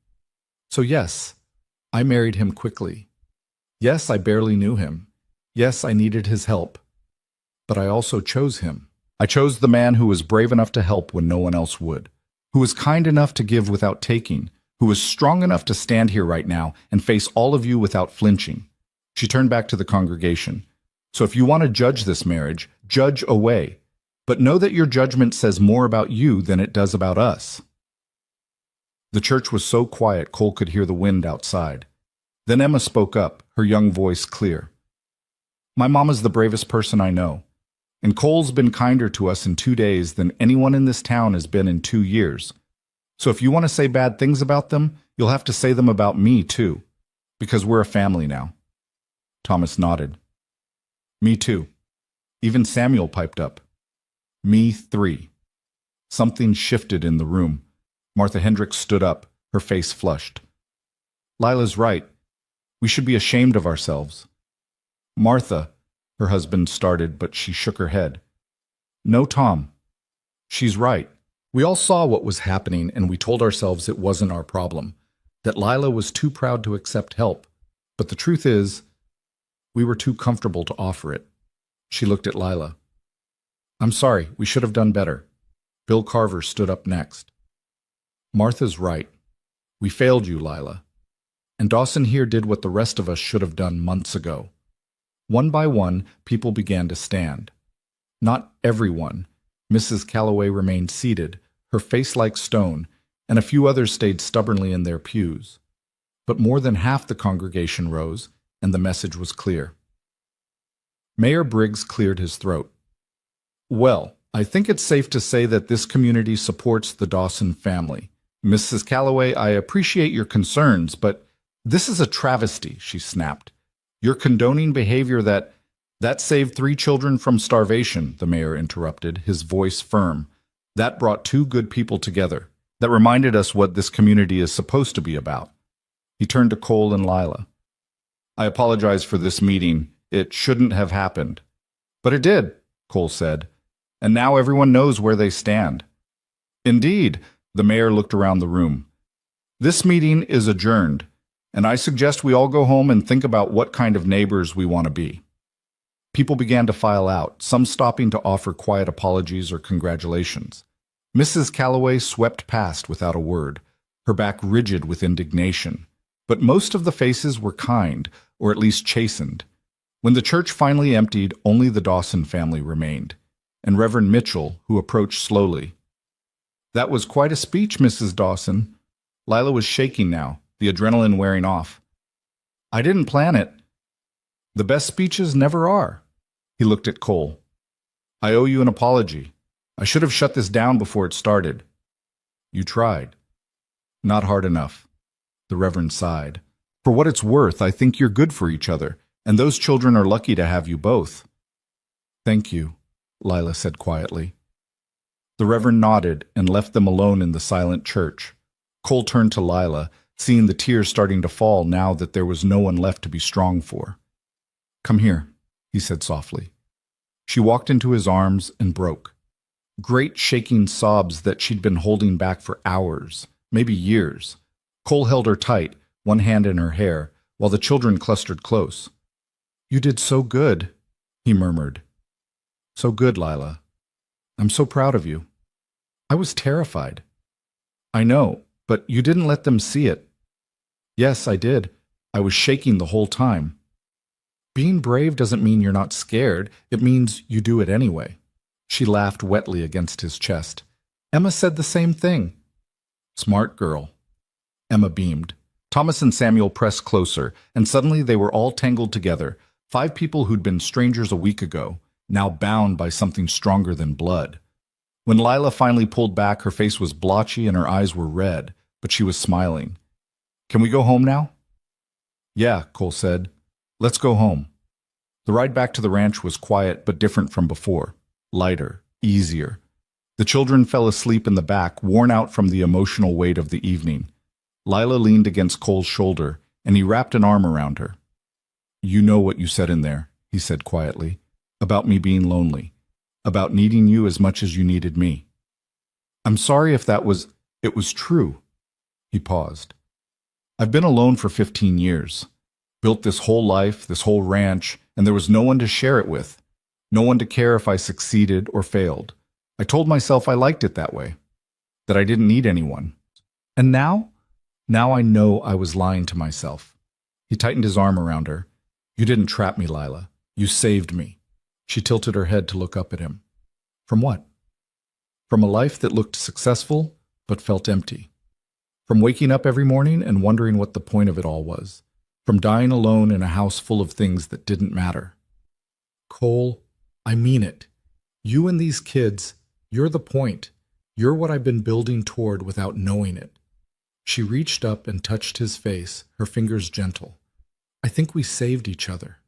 So yes, I married him quickly. Yes, I barely knew him. Yes, I needed his help. But I also chose him. I chose the man who was brave enough to help when no one else would, who was kind enough to give without taking, who was strong enough to stand here right now and face all of you without flinching. She turned back to the congregation. So if you want to judge this marriage, judge away. But know that your judgment says more about you than it does about us. The church was so quiet Cole could hear the wind outside. Then Emma spoke up, her young voice clear. My mom is the bravest person I know. And Cole's been kinder to us in 2 days than anyone in this town has been in 2 years. So if you want to say bad things about them, you'll have to say them about me too. Because we're a family now. Thomas nodded. Me too. Even Samuel piped up. Me 3. Something shifted in the room. Martha Hendricks stood up, her face flushed. Lila's right. We should be ashamed of ourselves. Martha, her husband started, but she shook her head. No, Tom. She's right. We all saw what was happening, and we told ourselves it wasn't our problem, that Lila was too proud to accept help. But the truth is, we were too comfortable to offer it. She looked at Lila. I'm sorry, we should have done better. Bill Carver stood up next. Martha's right. We failed you, Lila. And Dawson here did what the rest of us should have done months ago. One by one, people began to stand. Not everyone. Mrs. Calloway remained seated, her face like stone, and a few others stayed stubbornly in their pews. But more than half the congregation rose, and the message was clear. Mayor Briggs cleared his throat. Well, I think it's safe to say that this community supports the Dawson family. Mrs. Calloway, I appreciate your concerns, but this is a travesty, she snapped. You're condoning behavior that saved 3 children from starvation, the mayor interrupted, his voice firm. That brought 2 good people together. That reminded us what this community is supposed to be about. He turned to Cole and Lila. I apologize for this meeting. It shouldn't have happened. But it did, Cole said. And now everyone knows where they stand. Indeed, the mayor looked around the room. This meeting is adjourned, and I suggest we all go home and think about what kind of neighbors we want to be. People began to file out, some stopping to offer quiet apologies or congratulations. Mrs. Calloway swept past without a word, her back rigid with indignation. But most of the faces were kind, or at least chastened. When the church finally emptied, only the Dawson family remained, and Reverend Mitchell, who approached slowly. That was quite a speech, Mrs. Dawson. Lila was shaking now, the adrenaline wearing off. I didn't plan it. The best speeches never are. He looked at Cole. I owe you an apology. I should have shut this down before it started. You tried. Not hard enough. The Reverend sighed. For what it's worth, I think you're good for each other, and those children are lucky to have you both. Thank you, Lila said quietly. The Reverend nodded and left them alone in the silent church. Cole turned to Lila, seeing the tears starting to fall now that there was no one left to be strong for. Come here, he said softly. She walked into his arms and broke. Great shaking sobs that she'd been holding back for hours, maybe years. Cole held her tight, one hand in her hair, while the children clustered close. You did so good, he murmured. So good, Lila. I'm so proud of you. I was terrified. I know, but you didn't let them see it. Yes, I did. I was shaking the whole time. Being brave doesn't mean you're not scared. It means you do it anyway. She laughed wetly against his chest. Emma said the same thing. Smart girl. Emma beamed. Thomas and Samuel pressed closer, and suddenly they were all tangled together, 5 people who'd been strangers a week ago, now bound by something stronger than blood. When Lila finally pulled back, her face was blotchy and her eyes were red, but she was smiling. Can we go home now? Yeah, Cole said. Let's go home. The ride back to the ranch was quiet but different from before. Lighter, easier. The children fell asleep in the back, worn out from the emotional weight of the evening. Lila leaned against Cole's shoulder, and he wrapped an arm around her. You know what you said in there, he said quietly, about me being lonely, about needing you as much as you needed me. I'm sorry if it was true. He paused. I've been alone for 15 years. Built this whole life, this whole ranch, and there was no one to share it with. No one to care if I succeeded or failed. I told myself I liked it that way, that I didn't need anyone. And now I know I was lying to myself. He tightened his arm around her. You didn't trap me, Lila. You saved me. She tilted her head to look up at him. From what? From a life that looked successful but felt empty. From waking up every morning and wondering what the point of it all was. From dying alone in a house full of things that didn't matter. Cole, I mean it. You and these kids, you're the point. You're what I've been building toward without knowing it. She reached up and touched his face, her fingers gentle. I think we saved each other.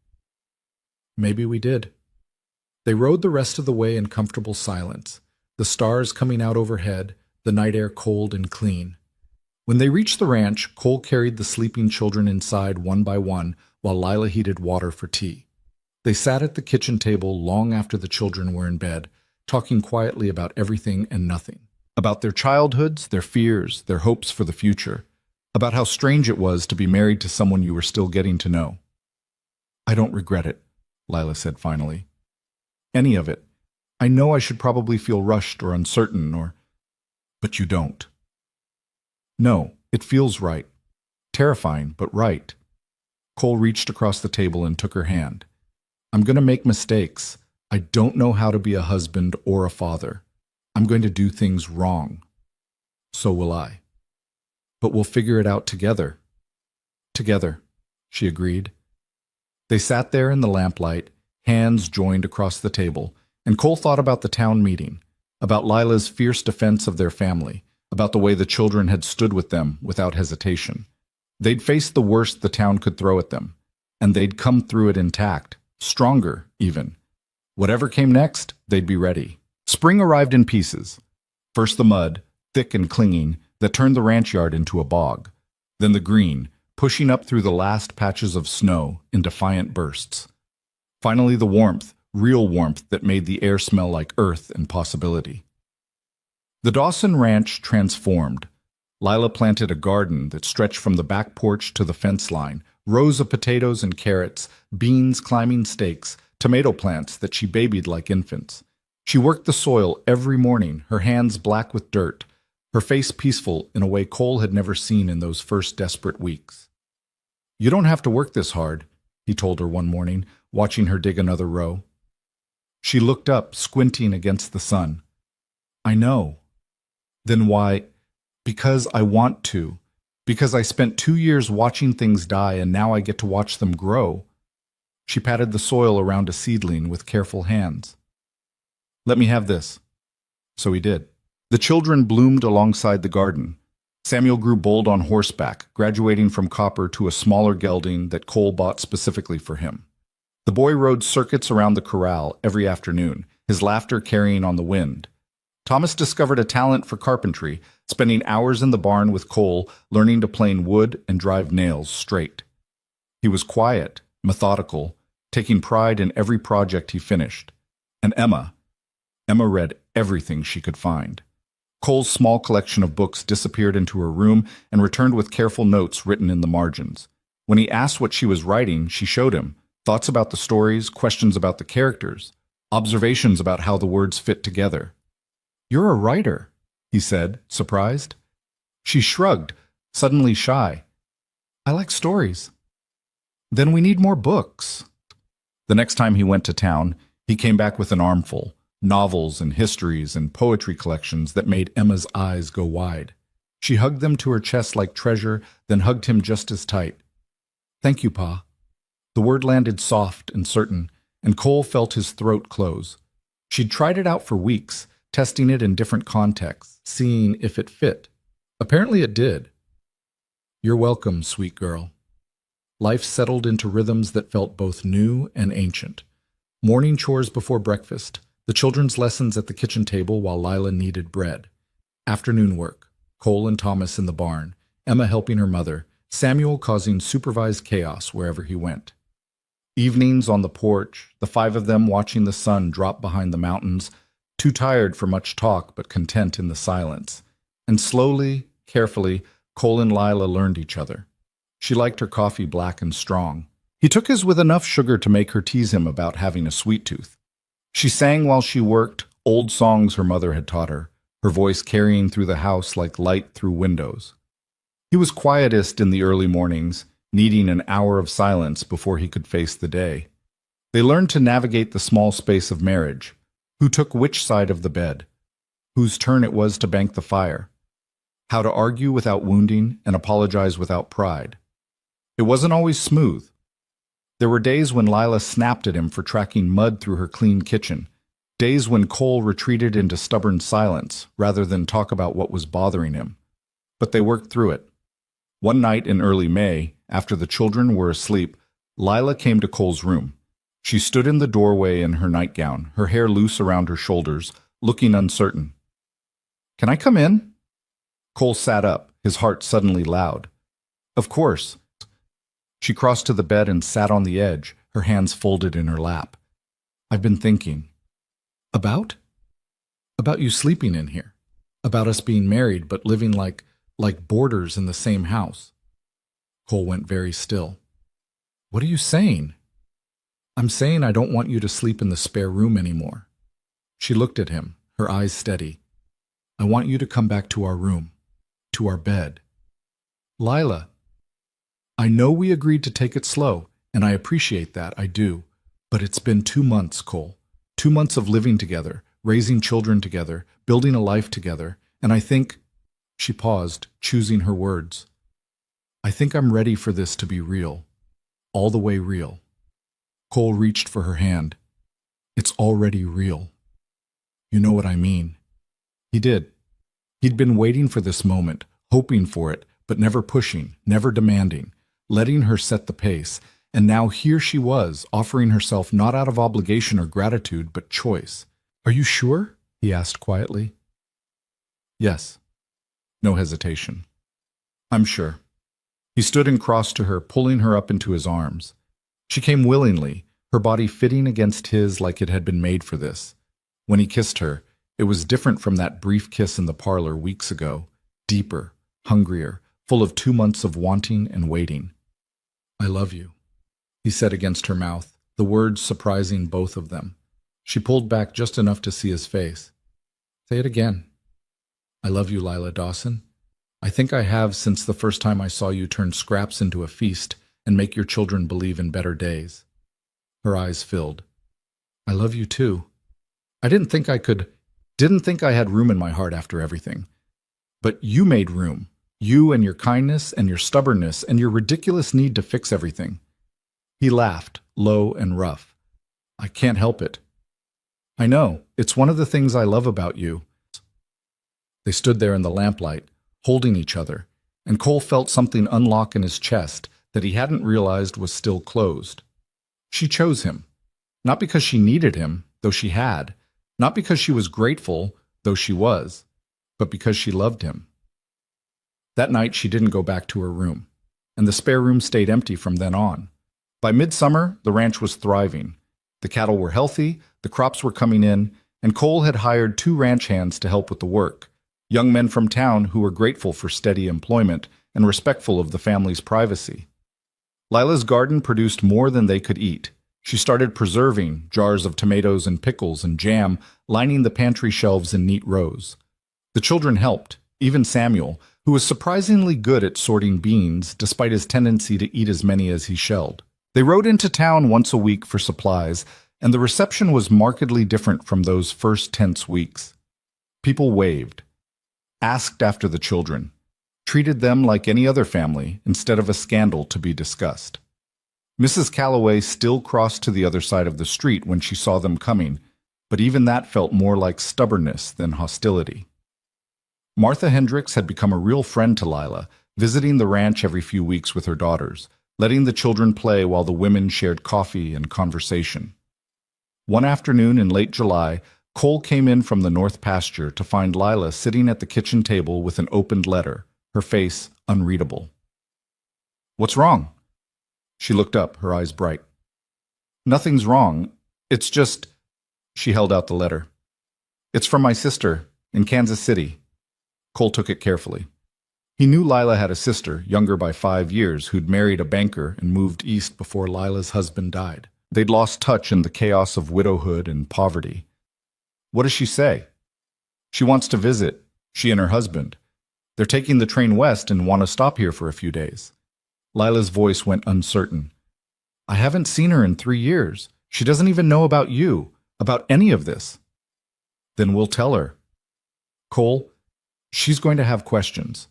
Maybe we did. They rode the rest of the way in comfortable silence, the stars coming out overhead, the night air cold and clean. When they reached the ranch, Cole carried the sleeping children inside one by one while Lila heated water for tea. They sat at the kitchen table long after the children were in bed, talking quietly about everything and nothing. About their childhoods, their fears, their hopes for the future. About how strange it was to be married to someone you were still getting to know. "I don't regret it," Lila said finally. "Any of it. I know I should probably feel rushed or uncertain or... But you don't." "No, it feels right. Terrifying, but right." Cole reached across the table and took her hand. "I'm going to make mistakes. I don't know how to be a husband or a father. I'm going to do things wrong. So will I. But we'll figure it out together." "Together," she agreed. They sat there in the lamplight, hands joined across the table, and Cole thought about the town meeting, about Lila's fierce defense of their family, about the way the children had stood with them without hesitation. They'd faced the worst the town could throw at them, and they'd come through it intact, stronger even. Whatever came next, they'd be ready. Spring arrived in pieces. First the mud, thick and clinging, that turned the ranch yard into a bog. Then the green, pushing up through the last patches of snow in defiant bursts. Finally the warmth, real warmth that made the air smell like earth and possibility. The Dawson Ranch transformed. Lila planted a garden that stretched from the back porch to the fence line, rows of potatoes and carrots, beans climbing stakes, tomato plants that she babied like infants. She worked the soil every morning, her hands black with dirt, her face peaceful in a way Cole had never seen in those first desperate weeks. "You don't have to work this hard," he told her one morning, watching her dig another row. She looked up, squinting against the sun. "I know." "Then why?" "Because I want to. Because I spent 2 years watching things die and now I get to watch them grow." She patted the soil around a seedling with careful hands. "Let me have this." So he did. The children bloomed alongside the garden. Samuel grew bold on horseback, graduating from copper to a smaller gelding that Cole bought specifically for him. The boy rode circuits around the corral every afternoon, his laughter carrying on the wind. Thomas discovered a talent for carpentry, spending hours in the barn with Cole, learning to plane wood and drive nails straight. He was quiet, methodical, taking pride in every project he finished. And Emma read everything she could find. Cole's small collection of books disappeared into her room and returned with careful notes written in the margins. When he asked what she was writing, she showed him thoughts about the stories, questions about the characters, observations about how the words fit together. "You're a writer," he said, surprised. She shrugged, suddenly shy. "I like stories." "Then we need more books." The next time he went to town, he came back with an armful, novels and histories and poetry collections that made Emma's eyes go wide. She hugged them to her chest like treasure, then hugged him just as tight. "Thank you, Pa." The word landed soft and certain, and Cole felt his throat close. She'd tried it out for weeks, testing it in different contexts, seeing if it fit. Apparently it did. "You're welcome, sweet girl." Life settled into rhythms that felt both new and ancient. Morning chores before breakfast, the children's lessons at the kitchen table while Lila kneaded bread. Afternoon work, Cole and Thomas in the barn, Emma helping her mother, Samuel causing supervised chaos wherever he went. Evenings on the porch, the 5 of them watching the sun drop behind the mountains, too tired for much talk but content in the silence. And slowly, carefully, Cole and Lila learned each other. She liked her coffee black and strong. He took his with enough sugar to make her tease him about having a sweet tooth. She sang while she worked, old songs her mother had taught her, her voice carrying through the house like light through windows. He was quietest in the early mornings, needing an hour of silence before he could face the day. They learned to navigate the small space of marriage, who took which side of the bed, whose turn it was to bank the fire, how to argue without wounding and apologize without pride. It wasn't always smooth. There were days when Lila snapped at him for tracking mud through her clean kitchen, days when Cole retreated into stubborn silence rather than talk about what was bothering him. But they worked through it. One night in early May, after the children were asleep, Lila came to Cole's room. She stood in the doorway in her nightgown, her hair loose around her shoulders, looking uncertain. "Can I come in?" Cole sat up, his heart suddenly loud. "Of course." She crossed to the bed and sat on the edge, her hands folded in her lap. I've been thinking. About? About you sleeping in here. About us being married but living like boarders in the same house. Cole went very still. What are you saying? I'm saying I don't want you to sleep in the spare room anymore. She looked at him, her eyes steady. I want you to come back to our room, to our bed. Lila, I know we agreed to take it slow, and I appreciate that, I do. But it's been 2 months, Cole. 2 months of living together, raising children together, building a life together, and I think... She paused, choosing her words. I think I'm ready for this to be real. All the way real. Cole reached for her hand. It's already real. You know what I mean. He did. He'd been waiting for this moment, hoping for it, but never pushing, never demanding, letting her set the pace, and now here she was, offering herself not out of obligation or gratitude, but choice. Are you sure? He asked quietly. Yes. No hesitation. I'm sure. He stood and crossed to her, pulling her up into his arms. She came willingly, her body fitting against his like it had been made for this. When he kissed her, it was different from that brief kiss in the parlor weeks ago, deeper, hungrier, full of 2 months of wanting and waiting. I love you, he said against her mouth, the words surprising both of them. She pulled back just enough to see his face. Say it again. I love you, Lila Dawson. I think I have since the first time I saw you turn scraps into a feast and make your children believe in better days. Her eyes filled. I love you too. I didn't think I had room in my heart after everything. But you made room. You and your kindness and your stubbornness and your ridiculous need to fix everything. He laughed, low and rough. I can't help it. I know. It's one of the things I love about you. They stood there in the lamplight, holding each other, and Cole felt something unlock in his chest that he hadn't realized was still closed. She chose him. Not because she needed him, though she had. Not because she was grateful, though she was, but because she loved him. That night she didn't go back to her room, and the spare room stayed empty from then on. By midsummer, the ranch was thriving. The cattle were healthy, the crops were coming in, and Cole had hired 2 ranch hands to help with the work, young men from town who were grateful for steady employment and respectful of the family's privacy. Lila's garden produced more than they could eat. She started preserving, jars of tomatoes and pickles and jam lining the pantry shelves in neat rows. The children helped, even Samuel, who was surprisingly good at sorting beans despite his tendency to eat as many as he shelled. They rode into town once a week for supplies, and the reception was markedly different from those first tense weeks. People waved, asked after the children, treated them like any other family instead of a scandal to be discussed. Mrs. Calloway still crossed to the other side of the street when she saw them coming, but even that felt more like stubbornness than hostility. Martha Hendricks had become a real friend to Lila, visiting the ranch every few weeks with her daughters, letting the children play while the women shared coffee and conversation. One afternoon in late July, Cole came in from the north pasture to find Lila sitting at the kitchen table with an opened letter, her face unreadable. What's wrong? She looked up, her eyes bright. Nothing's wrong. It's just... She held out the letter. It's from my sister, in Kansas City. Cole took it carefully. He knew Lila had a sister, younger by 5 years, who'd married a banker and moved east before Lila's husband died. They'd lost touch in the chaos of widowhood and poverty. What does she say? She wants to visit, she and her husband. They're taking the train west and want to stop here for a few days. Lila's voice went uncertain. I haven't seen her in 3 years. She doesn't even know about you, about any of this. Then we'll tell her. Cole, she's going to have questions.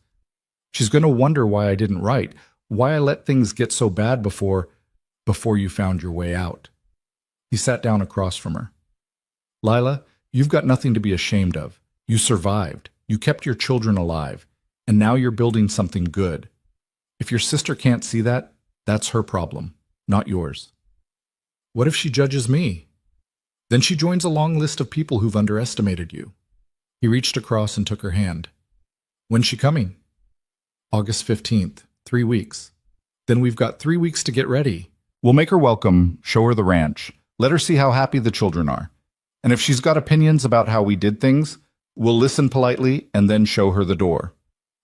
She's going to wonder why I didn't write, why I let things get so bad before you found your way out. He sat down across from her. Lila, you've got nothing to be ashamed of. You survived. You kept your children alive. And now you're building something good. If your sister can't see that, that's her problem, not yours. What if she judges me? Then she joins a long list of people who've underestimated you. He reached across and took her hand. When's she coming? August 15th, 3 weeks. Then we've got 3 weeks to get ready. We'll make her welcome, show her the ranch, let her see how happy the children are. And if she's got opinions about how we did things, we'll listen politely and then show her the door."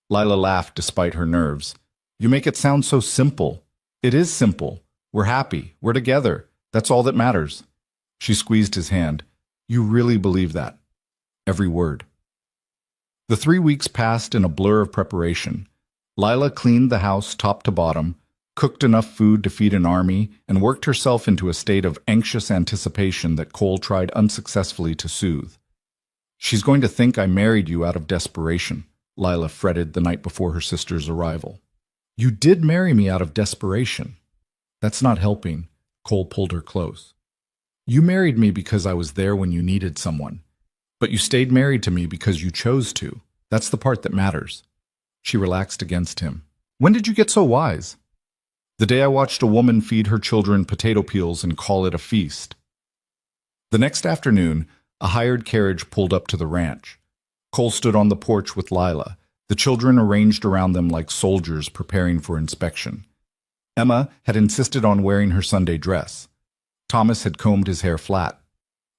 Lila laughed despite her nerves. "You make it sound so simple." "It is simple. We're happy. We're together. That's all that matters." She squeezed his hand. "You really believe that?" "Every word." The 3 weeks passed in a blur of preparation. Lila cleaned the house top to bottom, cooked enough food to feed an army, and worked herself into a state of anxious anticipation that Cole tried unsuccessfully to soothe. "She's going to think I married you out of desperation," Lila fretted the night before her sister's arrival. "You did marry me out of desperation." "That's not helping." Cole pulled her close. "You married me because I was there when you needed someone. But you stayed married to me because you chose to. That's the part that matters." She relaxed against him. "When did you get so wise?" "The day I watched a woman feed her children potato peels and call it a feast." The next afternoon, a hired carriage pulled up to the ranch. Cole stood on the porch with Lila, the children arranged around them like soldiers preparing for inspection. Emma had insisted on wearing her Sunday dress. Thomas had combed his hair flat.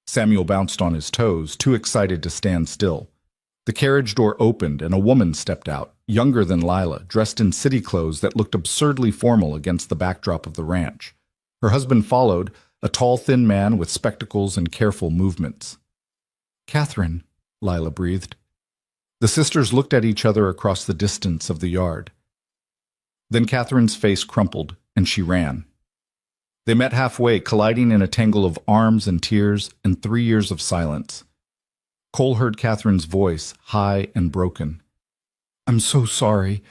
Samuel bounced on his toes, too excited to stand still. The carriage door opened and a woman stepped out, younger than Lila, dressed in city clothes that looked absurdly formal against the backdrop of the ranch. Her husband followed, a tall, thin man with spectacles and careful movements. "Catherine," Lila breathed. The sisters looked at each other across the distance of the yard. Then Catherine's face crumpled, and she ran. They met halfway, colliding in a tangle of arms and tears and 3 years of silence. Cole heard Catherine's voice, high and broken. "I'm so sorry.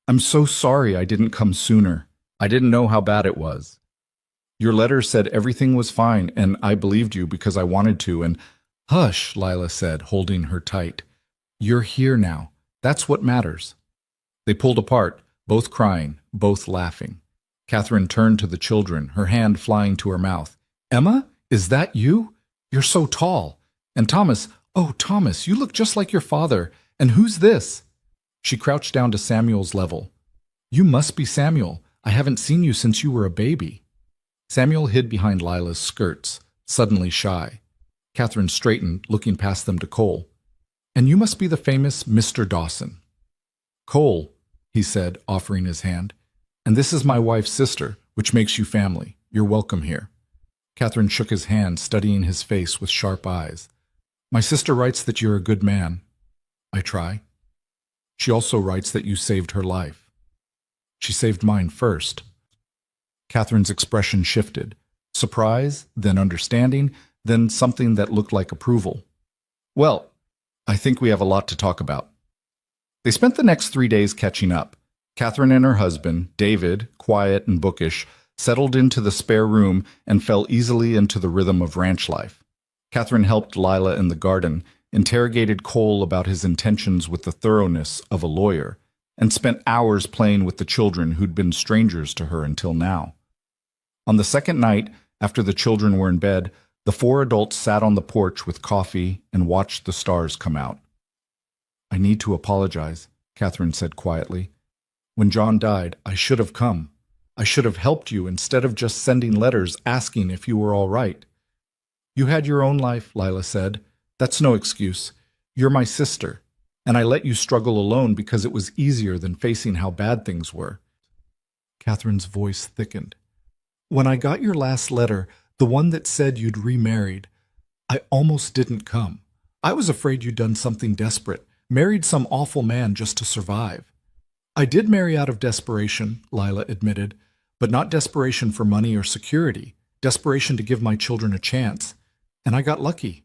I'm so sorry I didn't come sooner. I didn't know how bad it was. Your letter said everything was fine, and I believed you because I wanted to, and—" "Hush," Lila said, holding her tight. "You're here now. That's what matters." They pulled apart, both crying, both laughing. Catherine turned to the children, her hand flying to her mouth. "Emma, is that you? You're so tall. And Thomas, oh, Thomas, you look just like your father. And who's this?" She crouched down to Samuel's level. "You must be Samuel. I haven't seen you since you were a baby." Samuel hid behind Lila's skirts, suddenly shy. Catherine straightened, looking past them to Cole. "And you must be the famous Mr. Dawson." "Cole," he said, offering his hand. "And this is my wife's sister, which makes you family. You're welcome here." Catherine shook his hand, studying his face with sharp eyes. "My sister writes that you're a good man." "I try." "She also writes that you saved her life." "She saved mine first." Catherine's expression shifted. Surprise, then understanding, then something that looked like approval. "Well, I think we have a lot to talk about." They spent the next 3 days catching up. Catherine and her husband, David, quiet and bookish, settled into the spare room and fell easily into the rhythm of ranch life. Catherine helped Lila in the garden, interrogated Cole about his intentions with the thoroughness of a lawyer, and spent hours playing with the children who'd been strangers to her until now. On the second night, after the children were in bed, the 4 adults sat on the porch with coffee and watched the stars come out. "I need to apologize," Catherine said quietly. "When John died, I should have come. I should have helped you instead of just sending letters asking if you were all right." "You had your own life," Lila said. "That's no excuse. You're my sister, and I let you struggle alone because it was easier than facing how bad things were." Catherine's voice thickened. "When I got your last letter, the one that said you'd remarried, I almost didn't come. I was afraid you'd done something desperate, married some awful man just to survive." "I did marry out of desperation," Lila admitted, "but not desperation for money or security, desperation to give my children a chance. And I got lucky.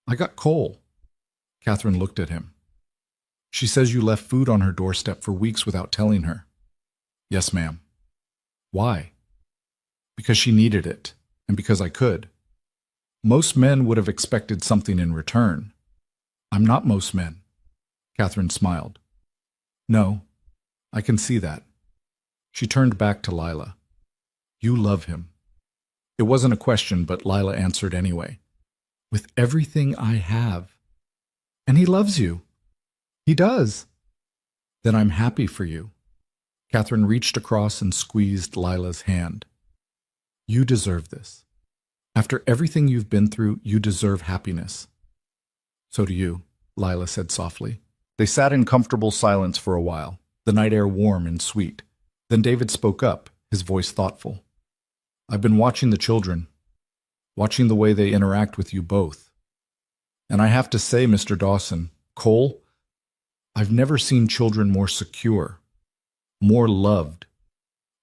I got Cole." Catherine looked at him. "She says you left food on her doorstep for weeks without telling her." "Yes, ma'am." "Why?" "Because she needed it, and because I could. Most men would have expected something in return. I'm not most men." Catherine smiled. "No, I can see that." She turned back to Lila. "You love him." It wasn't a question, but Lila answered anyway. "With everything I have." "And he loves you." "He does." "Then I'm happy for you." Catherine reached across and squeezed Lila's hand. You deserve this. After everything you've been through, you deserve happiness. So do you, Lila said softly. They sat in comfortable silence for a while, the night air warm and sweet. Then David spoke up, his voice thoughtful. I've been watching the children, watching the way they interact with you both. And I have to say, Mr. Dawson, Cole, I've never seen children more secure, more loved.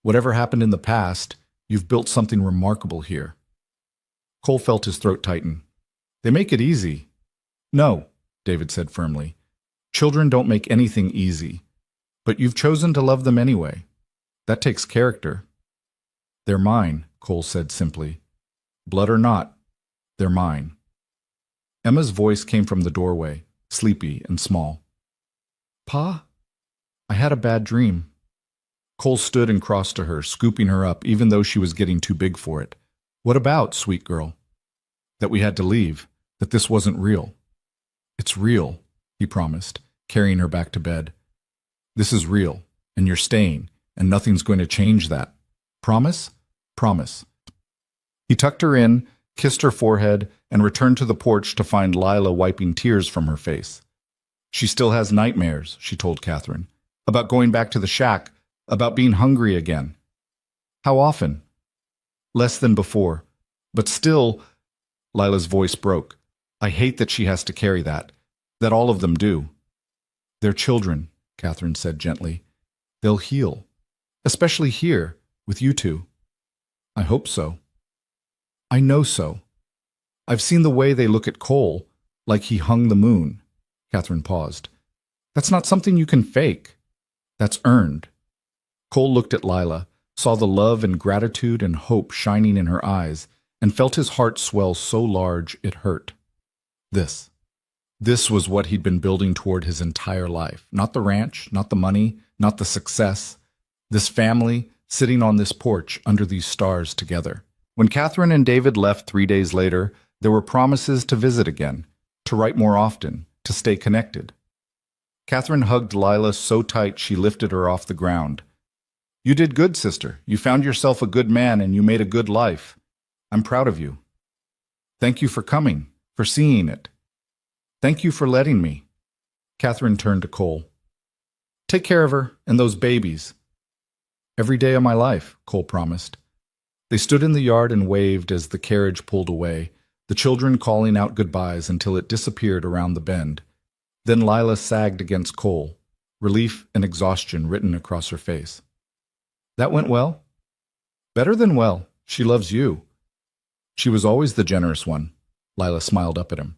Whatever happened in the past, you've built something remarkable here. Cole felt his throat tighten. They make it easy. No, David said firmly. Children don't make anything easy. But you've chosen to love them anyway. That takes character. They're mine, Cole said simply. Blood or not, they're mine. Emma's voice came from the doorway, sleepy and small. Pa? I had a bad dream. Cole stood and crossed to her, scooping her up, even though she was getting too big for it. What about, sweet girl? That we had to leave, that this wasn't real. It's real, he promised, carrying her back to bed. This is real, and you're staying, and nothing's going to change that. Promise? Promise. He tucked her in, kissed her forehead, and returned to the porch to find Lila wiping tears from her face. She still has nightmares, she told Catherine, about going back to the shack, about being hungry again. How often? Less than before. But still, Lila's voice broke. I hate that she has to carry that all of them do. They're children, Catherine said gently. They'll heal, especially here, with you two. I hope so. I know so. I've seen the way they look at Cole, like he hung the moon. Catherine paused. That's not something you can fake. That's earned. Cole looked at Lila, saw the love and gratitude and hope shining in her eyes, and felt his heart swell so large it hurt. This was what he'd been building toward his entire life. Not the ranch, not the money, not the success. This family, sitting on this porch under these stars together. When Catherine and David left 3 days later, there were promises to visit again, to write more often, to stay connected. Catherine hugged Lila so tight she lifted her off the ground. You did good, sister. You found yourself a good man and you made a good life. I'm proud of you. Thank you for coming, for seeing it. Thank you for letting me. Catherine turned to Cole. Take care of her and those babies. Every day of my life, Cole promised. They stood in the yard and waved as the carriage pulled away, the children calling out goodbyes until it disappeared around the bend. Then Lila sagged against Cole, relief and exhaustion written across her face. That went well? Better than well. She loves you. She was always the generous one. Lila smiled up at him.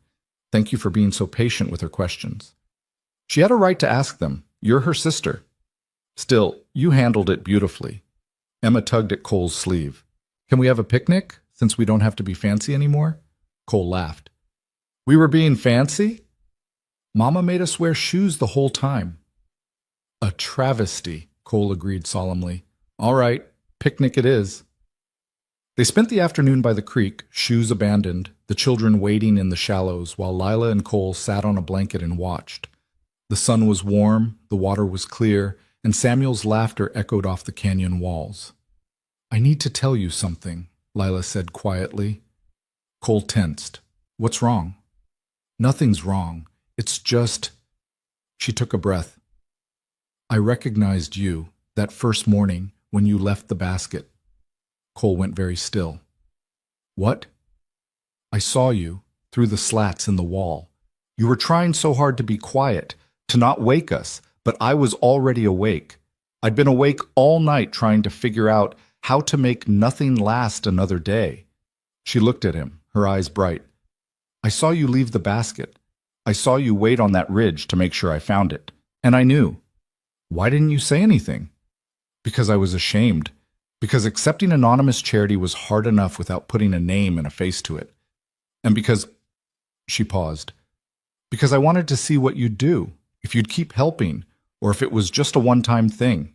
Thank you for being so patient with her questions. She had a right to ask them. You're her sister. Still, you handled it beautifully. Emma tugged at Cole's sleeve. Can we have a picnic, since we don't have to be fancy anymore? Cole laughed. We were being fancy? Mama made us wear shoes the whole time. A travesty, Cole agreed solemnly. All right, picnic it is. They spent the afternoon by the creek, shoes abandoned, the children wading in the shallows while Lila and Cole sat on a blanket and watched. The sun was warm, the water was clear, and Samuel's laughter echoed off the canyon walls. I need to tell you something, Lila said quietly. Cole tensed. What's wrong? Nothing's wrong. It's just... She took a breath. I recognized you that first morning when you left the basket. Cole went very still. What? I saw you through the slats in the wall. You were trying so hard to be quiet, to not wake us, but I was already awake. I'd been awake all night trying to figure out how to make nothing last another day. She looked at him, her eyes bright. I saw you leave the basket. I saw you wait on that ridge to make sure I found it. And I knew. Why didn't you say anything? Because I was ashamed. Because accepting anonymous charity was hard enough without putting a name and a face to it. And because... She paused. Because I wanted to see what you'd do, if you'd keep helping, or if it was just a one-time thing.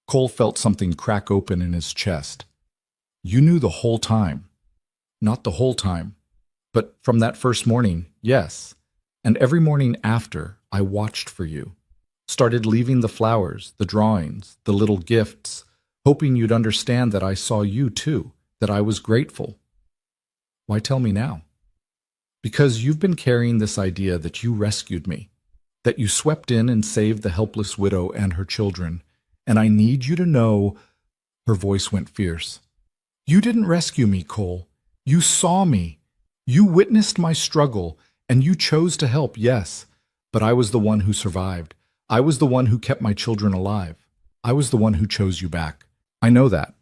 Cole felt something crack open in his chest. You knew the whole time. Not the whole time, but from that first morning, yes. And every morning after, I watched for you. Started leaving the flowers, the drawings, the little gifts, hoping you'd understand that I saw you too, that I was grateful. Why tell me now? Because you've been carrying this idea that you rescued me, that you swept in and saved the helpless widow and her children, and I need you to know, her voice went fierce. You didn't rescue me, Cole. You saw me. You witnessed my struggle, and you chose to help, yes, but I was the one who survived. I was the one who kept my children alive. I was the one who chose you back. I know that.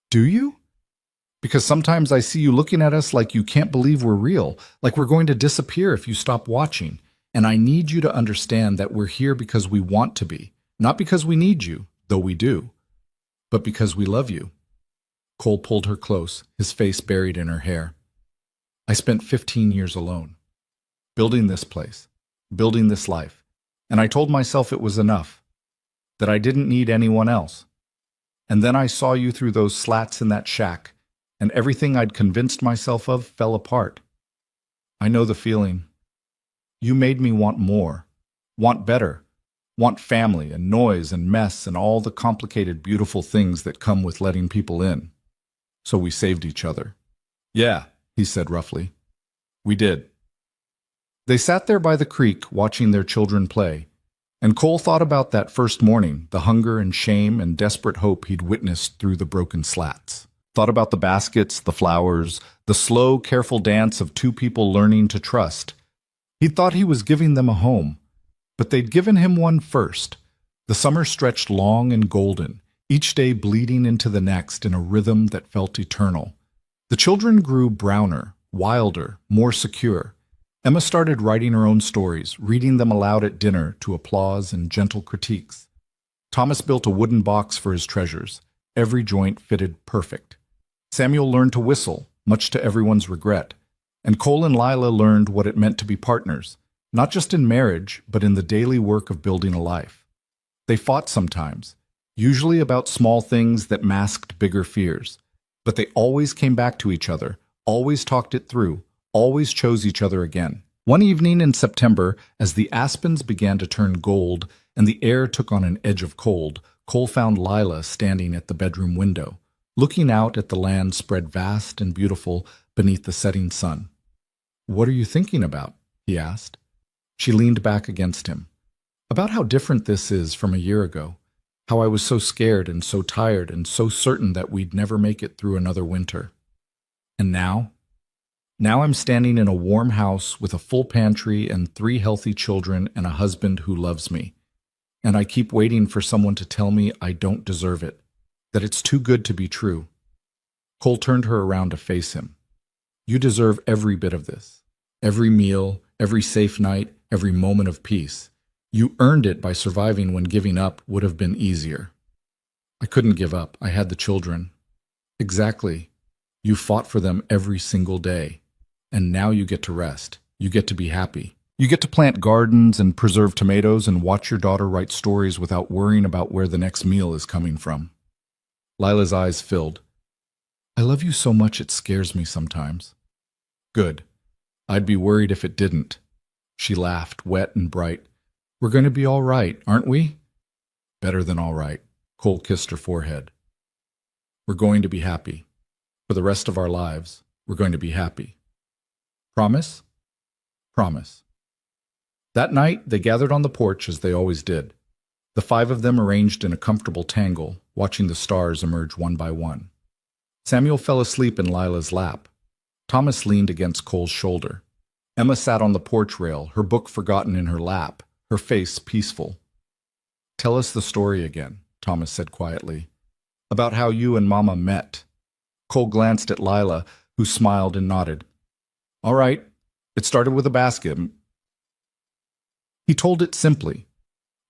Do you? Because sometimes I see you looking at us like you can't believe we're real, like we're going to disappear if you stop watching. And I need you to understand that we're here because we want to be, not because we need you, though we do, but because we love you. Cole pulled her close, his face buried in her hair. I spent 15 years alone, building this place, building this life, and I told myself it was enough, that I didn't need anyone else. And then I saw you through those slats in that shack, and everything I'd convinced myself of fell apart. I know the feeling. You made me want more, want better, want family and noise and mess and all the complicated, beautiful things that come with letting people in. So we saved each other. Yeah, he said roughly. We did. They sat there by the creek watching their children play, and Cole thought about that first morning, the hunger and shame and desperate hope he'd witnessed through the broken slats. Thought about the baskets, the flowers, the slow, careful dance of two people learning to trust. He thought he was giving them a home, but they'd given him one first. The summer stretched long and golden, each day bleeding into the next in a rhythm that felt eternal. The children grew browner, wilder, more secure. Emma started writing her own stories, reading them aloud at dinner to applause and gentle critiques. Thomas built a wooden box for his treasures. Every joint fitted perfect. Samuel learned to whistle, much to everyone's regret. And Cole and Lila learned what it meant to be partners, not just in marriage, but in the daily work of building a life. They fought sometimes, usually about small things that masked bigger fears. But they always came back to each other, always talked it through, always chose each other again. One evening in September, as the aspens began to turn gold and the air took on an edge of cold, Cole found Lila standing at the bedroom window, looking out at the land spread vast and beautiful beneath the setting sun. "What are you thinking about?" he asked. She leaned back against him. "About how different this is from a year ago. How I was so scared and so tired and so certain that we'd never make it through another winter. And now? Now I'm standing in a warm house with a full pantry and 3 healthy children and a husband who loves me. And I keep waiting for someone to tell me I don't deserve it, that it's too good to be true." Cole turned her around to face him. "You deserve every bit of this. Every meal, every safe night, every moment of peace. You earned it by surviving when giving up would have been easier." "I couldn't give up. I had the children." "Exactly. You fought for them every single day. And now you get to rest. You get to be happy. You get to plant gardens and preserve tomatoes and watch your daughter write stories without worrying about where the next meal is coming from." Lila's eyes filled. "I love you so much it scares me sometimes." "Good. I'd be worried if it didn't." She laughed, wet and bright. "We're going to be all right, aren't we?" "Better than all right." Cole kissed her forehead. "We're going to be happy. For the rest of our lives, we're going to be happy. Promise?" "Promise." That night, they gathered on the porch as they always did. The 5 of them arranged in a comfortable tangle, watching the stars emerge one by one. Samuel fell asleep in Lila's lap. Thomas leaned against Cole's shoulder. Emma sat on the porch rail, her book forgotten in her lap, her face peaceful. "Tell us the story again," Thomas said quietly. "About how you and Mama met." Cole glanced at Lila, who smiled and nodded. "All right, it started with a basket." He told it simply,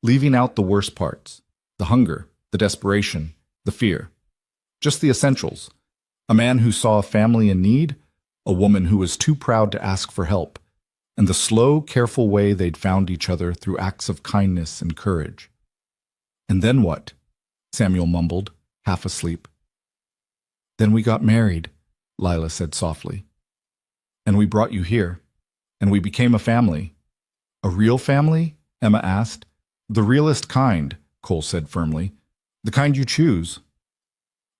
leaving out the worst parts, the hunger, the desperation, the fear. Just the essentials. A man who saw a family in need, a woman who was too proud to ask for help, and the slow, careful way they'd found each other through acts of kindness and courage. "And then what?" Samuel mumbled, half asleep. "Then we got married," Lila said softly. "And we brought you here, and we became a family." "A real family?" Emma asked. "The realest kind," Cole said firmly. "The kind you choose."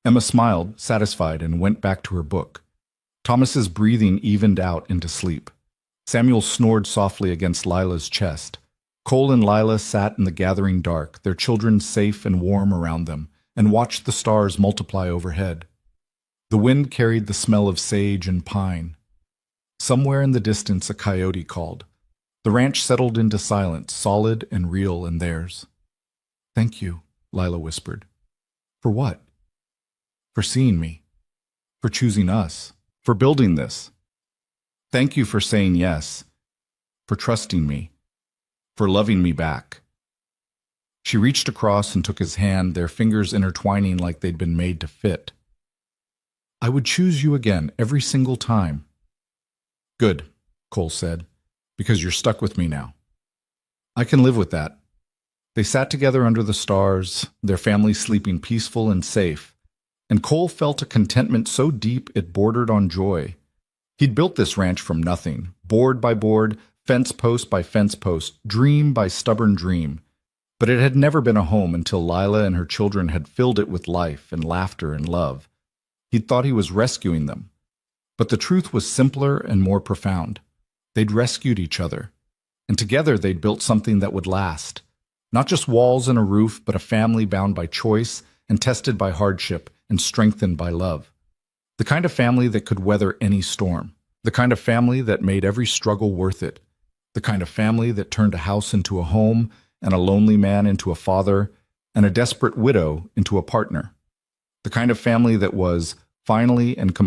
Emma smiled, satisfied, and went back to her book. Thomas's breathing evened out into sleep. Samuel snored softly against Lila's chest. Cole and Lila sat in the gathering dark, their children safe and warm around them, and watched the stars multiply overhead. The wind carried the smell of sage and pine. Somewhere in the distance a coyote called. The ranch settled into silence, solid and real in theirs. "Thank you," Lila whispered. "For what?" "For seeing me. For choosing us. For building this. Thank you for saying yes. For trusting me. For loving me back." She reached across and took his hand, their fingers intertwining like they'd been made to fit. "I would choose you again every single time." "Good," Cole said, "because you're stuck with me now." "I can live with that." They sat together under the stars, their family sleeping peaceful and safe, and Cole felt a contentment so deep it bordered on joy. He'd built this ranch from nothing, board by board, fence post by fence post, dream by stubborn dream. But it had never been a home until Lila and her children had filled it with life and laughter and love. He'd thought he was rescuing them. But the truth was simpler and more profound. They'd rescued each other, and together they'd built something that would last. Not just walls and a roof, but a family bound by choice and tested by hardship and strengthened by love. The kind of family that could weather any storm. The kind of family that made every struggle worth it. The kind of family that turned a house into a home and a lonely man into a father and a desperate widow into a partner. The kind of family that was, finally and completely,